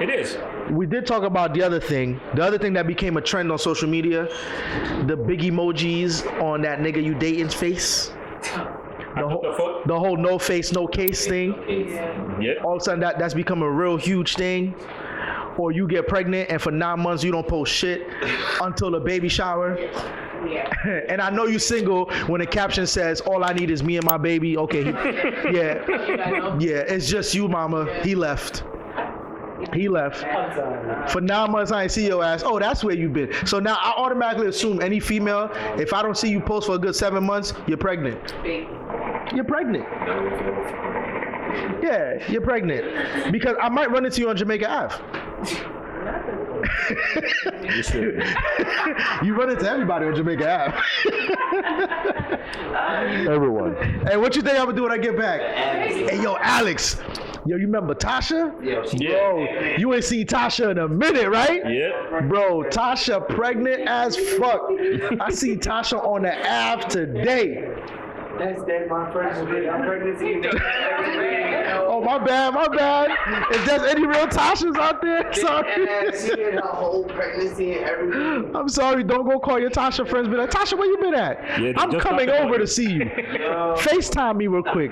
It is. We did talk about the other thing. The other thing that became a trend on social media, the big emojis on that nigga you dating's face. The whole no face, no case thing. Yeah. All of a sudden that's become a real huge thing. Or you get pregnant and for 9 months you don't post shit until the baby shower. Yeah. And I know you single when the caption says all I need is me and my baby. Okay, yeah, it's just you, mama. He left. For 9 months I ain't see your ass. Oh, that's where you been. So now I automatically assume any female, if I don't see you post for a good 7 months, you're pregnant. You're pregnant. Yeah, you're pregnant. Because I might run into you on Jamaica Ave. You should. You run into everybody on Jamaica Ave. Everyone. Hey, what you think I'm gonna do when I get back? Hey, yo, Alex. Yo, you remember Tasha? Yeah, she Bro, you ain't seen Tasha in a minute, right? Yep. Bro, Tasha pregnant as fuck. I see Tasha on the Ave today. That's my first pregnancy. Oh, my bad. If there's any real Tashas out there, sorry. She had her whole pregnancy and everything. I'm sorry, don't go call your Tasha friends. Be like, Tasha, where you been at? Yeah, I'm just coming talk about over it. to see you. FaceTime me real quick.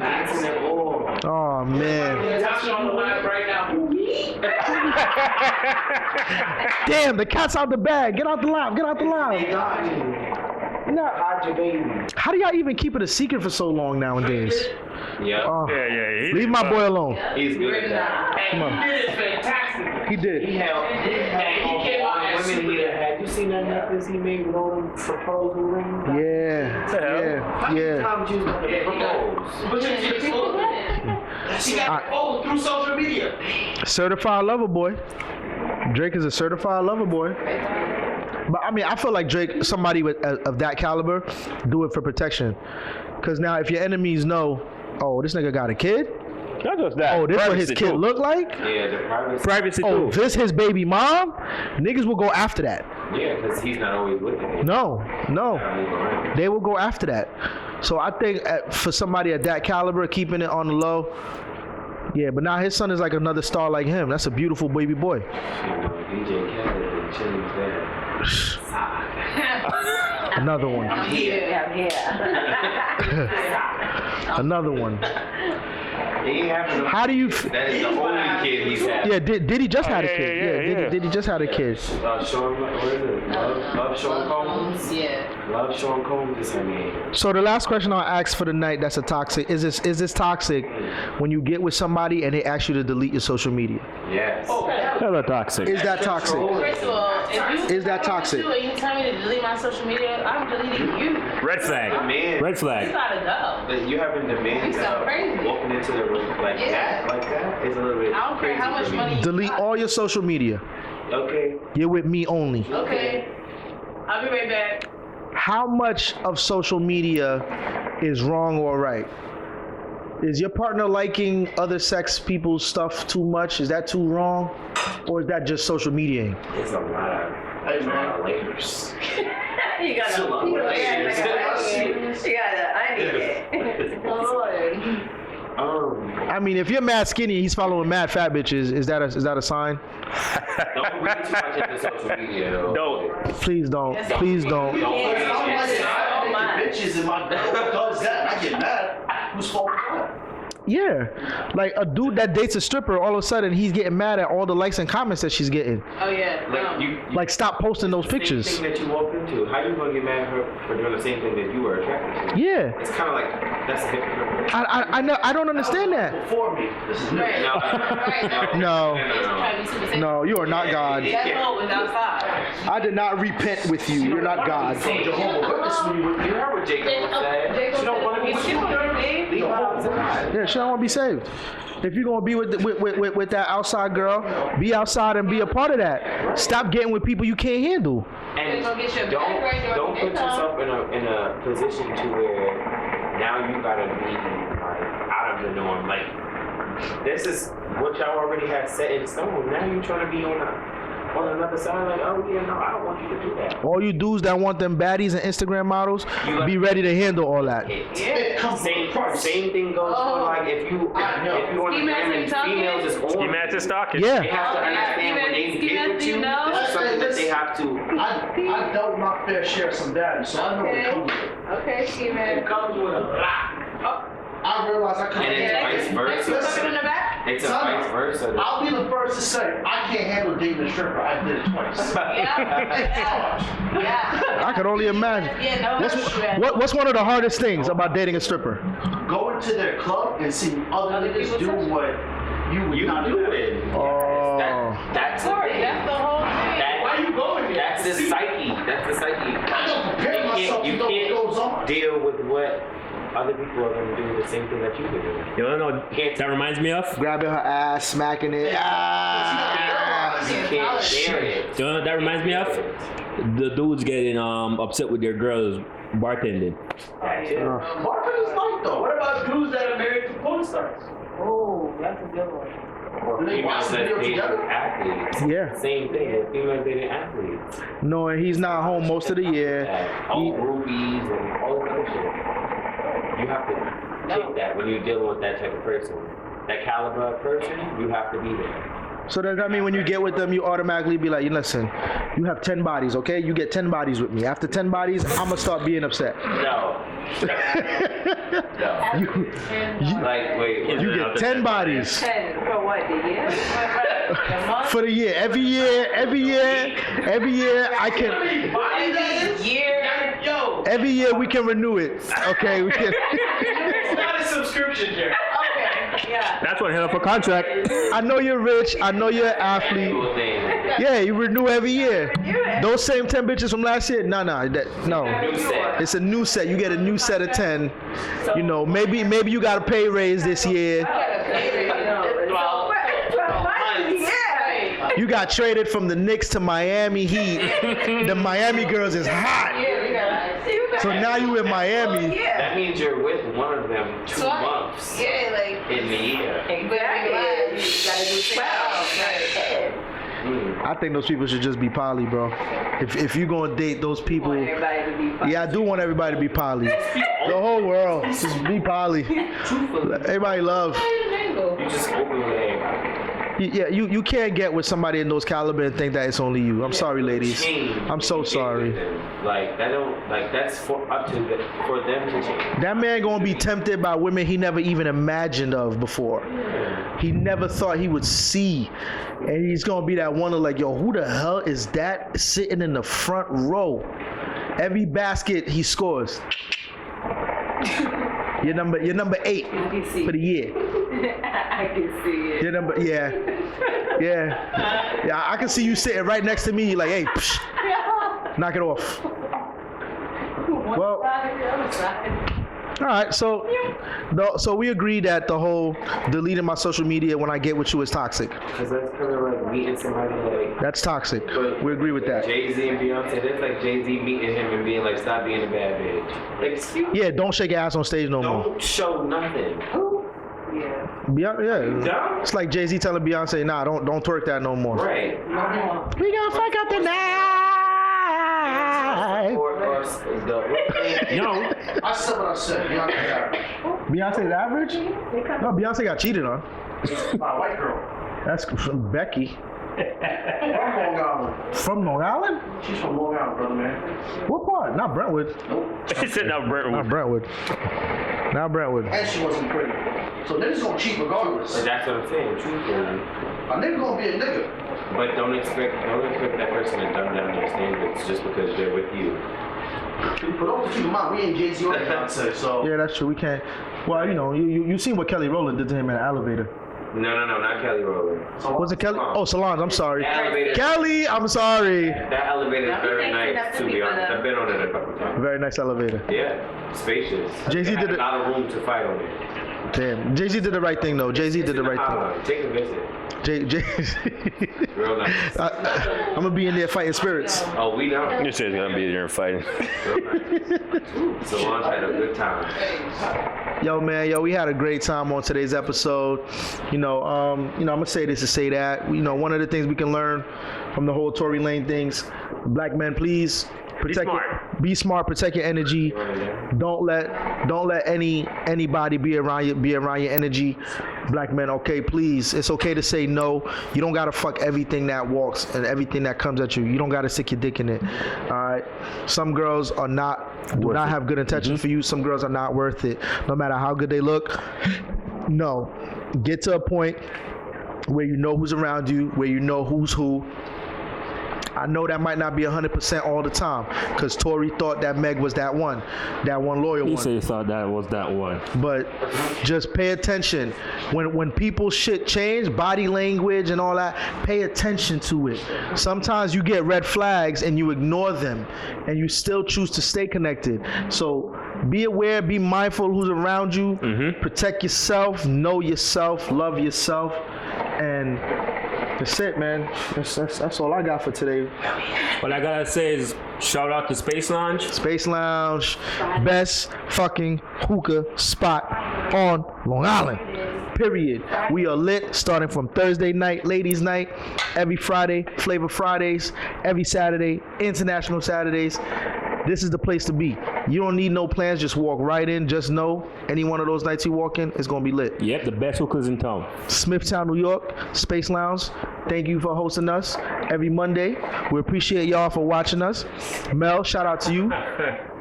Oh, man. Tasha on the line right now. Damn, the cat's out the bag. Get out the live. No, Hide your baby. how do y'all even keep it a secret for so long nowadays? Yeah. Oh, Yeah. leave my boy alone. He's good at that. Come on. He did fantastic. He did. He held He came out as women super. leader. Have you seen that necklace he made with all them proposal rings? How many Yeah. times you was gonna propose? But she got proposed through social media. Certified lover boy. Drake is a certified lover boy. But I mean, I feel like Drake, somebody of that caliber, do it for protection. Because now, if your enemies know, oh, this nigga got a kid. Not just that. Oh, this what his kid look like. Yeah, the privacy. Privacy Oh, too. this his baby mom. Niggas will go after that. Yeah, because he's not always with it. No, they will go after that. So I think for somebody at that caliber, keeping it on the low. Yeah, but now his son is like another star like him. That's a beautiful baby boy. DJ Khaled and Chili's dad. Another one. Another one. He ain't having no. How do you? That is the only kid he's had. Yeah, Diddy just had a yeah, kid. yeah. Diddy just had a kid. Sean, what is it? Love Sean Combs? Yeah. Love Sean Combs is her name. So the last question I'll ask for the night that's a toxic is this toxic when you get with somebody and they ask you to delete your social media? Yes. Hella toxic. Is that toxic? First of all, if you Is that toxic? And you tell me to delete my social media, I'm deleting you. Red flag. Man. Red You flag. gotta go. That you having the man You sound crazy. walking into the room like Yeah. that is a little bit. I don't care how much crazy for money me. you Delete got. all your social media. Okay. You're with me only. Okay. I'll be right back. How much of social media is wrong or right? Is your partner liking other sex people's stuff too much? Is that too wrong? Or is that just social media? It's a lot of layers. You gotta I need it. Lord. I mean, if you're mad skinny, he's following mad fat bitches. Is that a sign? Don't read too much into social media though. Don't. Please don't. Please don't. I'm like, bitches and my girl does that. I get mad. Who's fault is that? Yeah, like a dude that dates a stripper, all of a sudden he's getting mad at all the likes and comments that she's getting. Oh yeah. Like you Like, stop posting those same pictures. thing that you walked into. How you gonna get mad at her for doing the same thing that you were attracted to? Yeah, It's kind of like that's a hypocrite. I know. I don't understand that. Before me. This is new. Right. No, Trying to be super safe. no, you are not God. That boat was outside. I did not repent with you. You're not God. Jehovah Witness when you were You heard what Jacob said. Jacob She don't want to be said, saved. Leave her outside. Yeah, she don't want to be saved. If you're gonna be with that outside girl, be outside and be a part of that. Stop getting with people you can't handle. And Go get your bag don't right there. don't put yourself in a position to where now you gotta be like out of the norm. Like this is what y'all already had set in stone. Now you trying to be on another side. Like, oh yeah, no, I don't want you to do that. All you dudes that want them baddies and Instagram models, be ready to handle all that. It comes with a price. Same thing goes for like if you on the gram and females is on. Ski mask is stalking. They Yeah. have to understand when they Ski get mask, with you you. know? This is something that they have to. I dealt my fair share of some daddy, so I know what comes with it. Okay, she man. comes with a lot. I realized I couldn't And it's handle vice it. versa. Listen in the back. It's a Son, vice versa. I'll be the first to say I can't handle dating a stripper. I did it twice. Yeah. I could only imagine. Yeah, no. What's one of the hardest things about dating a stripper? Going to their club and seeing other niggas do what you would You not do it. Oh. That's the Tory, thing. that's the whole thing. Why you going there? That's the psyche. That's the psyche. I don't prepare myself to You know what goes on. can't deal with what other people are going to do the same thing that you would do. You don't know what that reminds me of? Grabbing her ass, smacking it. Ah. can't share it. You know what that reminds me of? The dudes getting upset with their girls bartending. Bartenders like though. What about dudes that are married to porn stars? Oh, that's a good one. Or Do they watch females the that video date together? athletes. Yeah. Same thing. Females dating athletes. Knowing he's not home most of the year. All groupies and all that other shit. You have to take that when you're dealing with that type of person. That caliber of person, you have to be there. So does that mean when you get with them, you automatically be like, listen, you have 10 bodies, okay? You get 10 bodies with me. After 10 bodies, I'm gonna start being upset. No. No. Like, wait. You get 10 bodies 10 for what, the year? The month? for the year. Every year I can. Year. Yo, Every year we can renew it. Okay, we can. it's not a subscription, Jerry. Okay, yeah. That's what hell up a contract. I know you're rich. I know you're an athlete. Annual thing. Yeah, you renew every year. Those same 10 bitches from last year? No. New set. It's a new set. You get a new set of 10. You know, maybe you got a pay raise this year. You got traded from the Knicks to Miami Heat. The Miami girls is hot. So now you in Miami. That means you're with one of them 2 months Yeah, like, in the year. exactly. You gotta do 12. I think those people should just be poly, bro. If you gonna date those people, Everybody to be fine. yeah, I do want everybody to be poly. The whole world just be poly. Everybody love. You just open with everybody. Yeah, you can't get with somebody in those caliber and think that it's only you. I'm sorry, ladies. I'm so sorry. Like that don't like that's for them to change. That man gonna be tempted by women he never even imagined of before. He never thought he would see. And he's gonna be that one of like, yo, who the hell is that sitting in the front row? Every basket he scores. You're number 8 for the year. I can see it. You're number, yeah. I can see you sitting right next to me, like, hey, psh, knock it off. Well, all right. So we agreed that the whole deleting my social media when I get with you is toxic. Because that's kind of like meeting somebody like. That's toxic. But We agree with that. Jay-Z and Beyonce, that's like Jay-Z meeting him and being like, stop being a bad bitch. Like, excuse me. Yeah, don't shake your ass on stage no more. Don't show nothing. Yeah. Yeah. Dumb? It's like Jay-Z telling Beyonce, nah, don't twerk that no more. Right. We gonna fuck up the night. Or No. I said what I said. Beyonce's average? No, Beyonce got cheated on. My white girl. That's from Becky. From Long Island. From Long Island? She's from Long Island, brother, man. What part? Not Brentwood. He said now Not Brentwood. Brentwood. Not Brentwood. And she wasn't pretty. So niggas gonna cheat regardless. A that's what I'm saying, truthfully. nigga gonna be a nigga. But don't expect that person to dumb down their standards just because they're with you. But also keep in mind, we ain't Jay-Z or Beyonce, so. Yeah, that's true. We can't. Well, you seen what Kelly Rowland did to him in the elevator. No, not Kelly Rowland. Was it Kelly? Oh, Solange. I'm sorry. That elevator, Kelly, I'm sorry. that elevator is very nice, to be honest. I've been on it a couple times. Very nice elevator. Yeah, spacious. Jay-Z They had did it- a lot of room to fight on it. Damn. Jay-Z did the right thing, though. Jay-Z did the right thing. Take a visit. Real nice. I'm gonna be in there fighting spirits. Oh, we know. You said he's gonna be there fighting. Solange had a good time. Yo, man, we had a great time on today's episode. I'm gonna say this to say that. One of the things we can learn from the whole Tory Lane things, black men, please be smart, protect your energy. Don't let anybody be around your energy. Black men, okay, please. It's okay to say no. You don't gotta fuck everything that walks and everything that comes at you. You don't gotta stick your dick in it. Alright. Some girls do not have good intentions for you. Some girls are not worth it. No matter how good they look. No. Get to a point where you know who's around you, where you know who's who. I know that might not be 100% all the time, because Tory thought that Meg was that one loyal He one. said he thought that was that one. But just pay attention. When people's shit change, body language and all that, pay attention to it. Sometimes you get red flags and you ignore them, and you still choose to stay connected. So be aware, be mindful who's around you, protect yourself, know yourself, love yourself, and That's it, man. That's all I got for today. What I gotta say is shout out to Space Lounge. Space Lounge, best fucking hookah spot on Long Island. Period. We are lit starting from Thursday night, ladies' night, every Friday, Flavor Fridays, every Saturday, International Saturdays. This is the place to be. You don't need no plans. Just walk right in. Just know any one of those nights you walk in, it's going to be lit. Yep, the best hookahs in town. Smithtown, New York, Space Lounge. Thank you for hosting us every Monday. We appreciate y'all for watching us. Mel, shout out to you.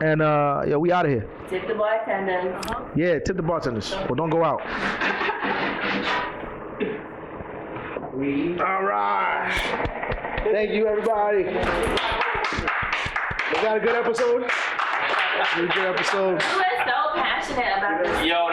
And yeah, we out of here. Tip the bartenders. Yeah, tip the bartenders. Well, don't go out. All right. Thank you, everybody. We got a good episode. We're so passionate about this. Yo,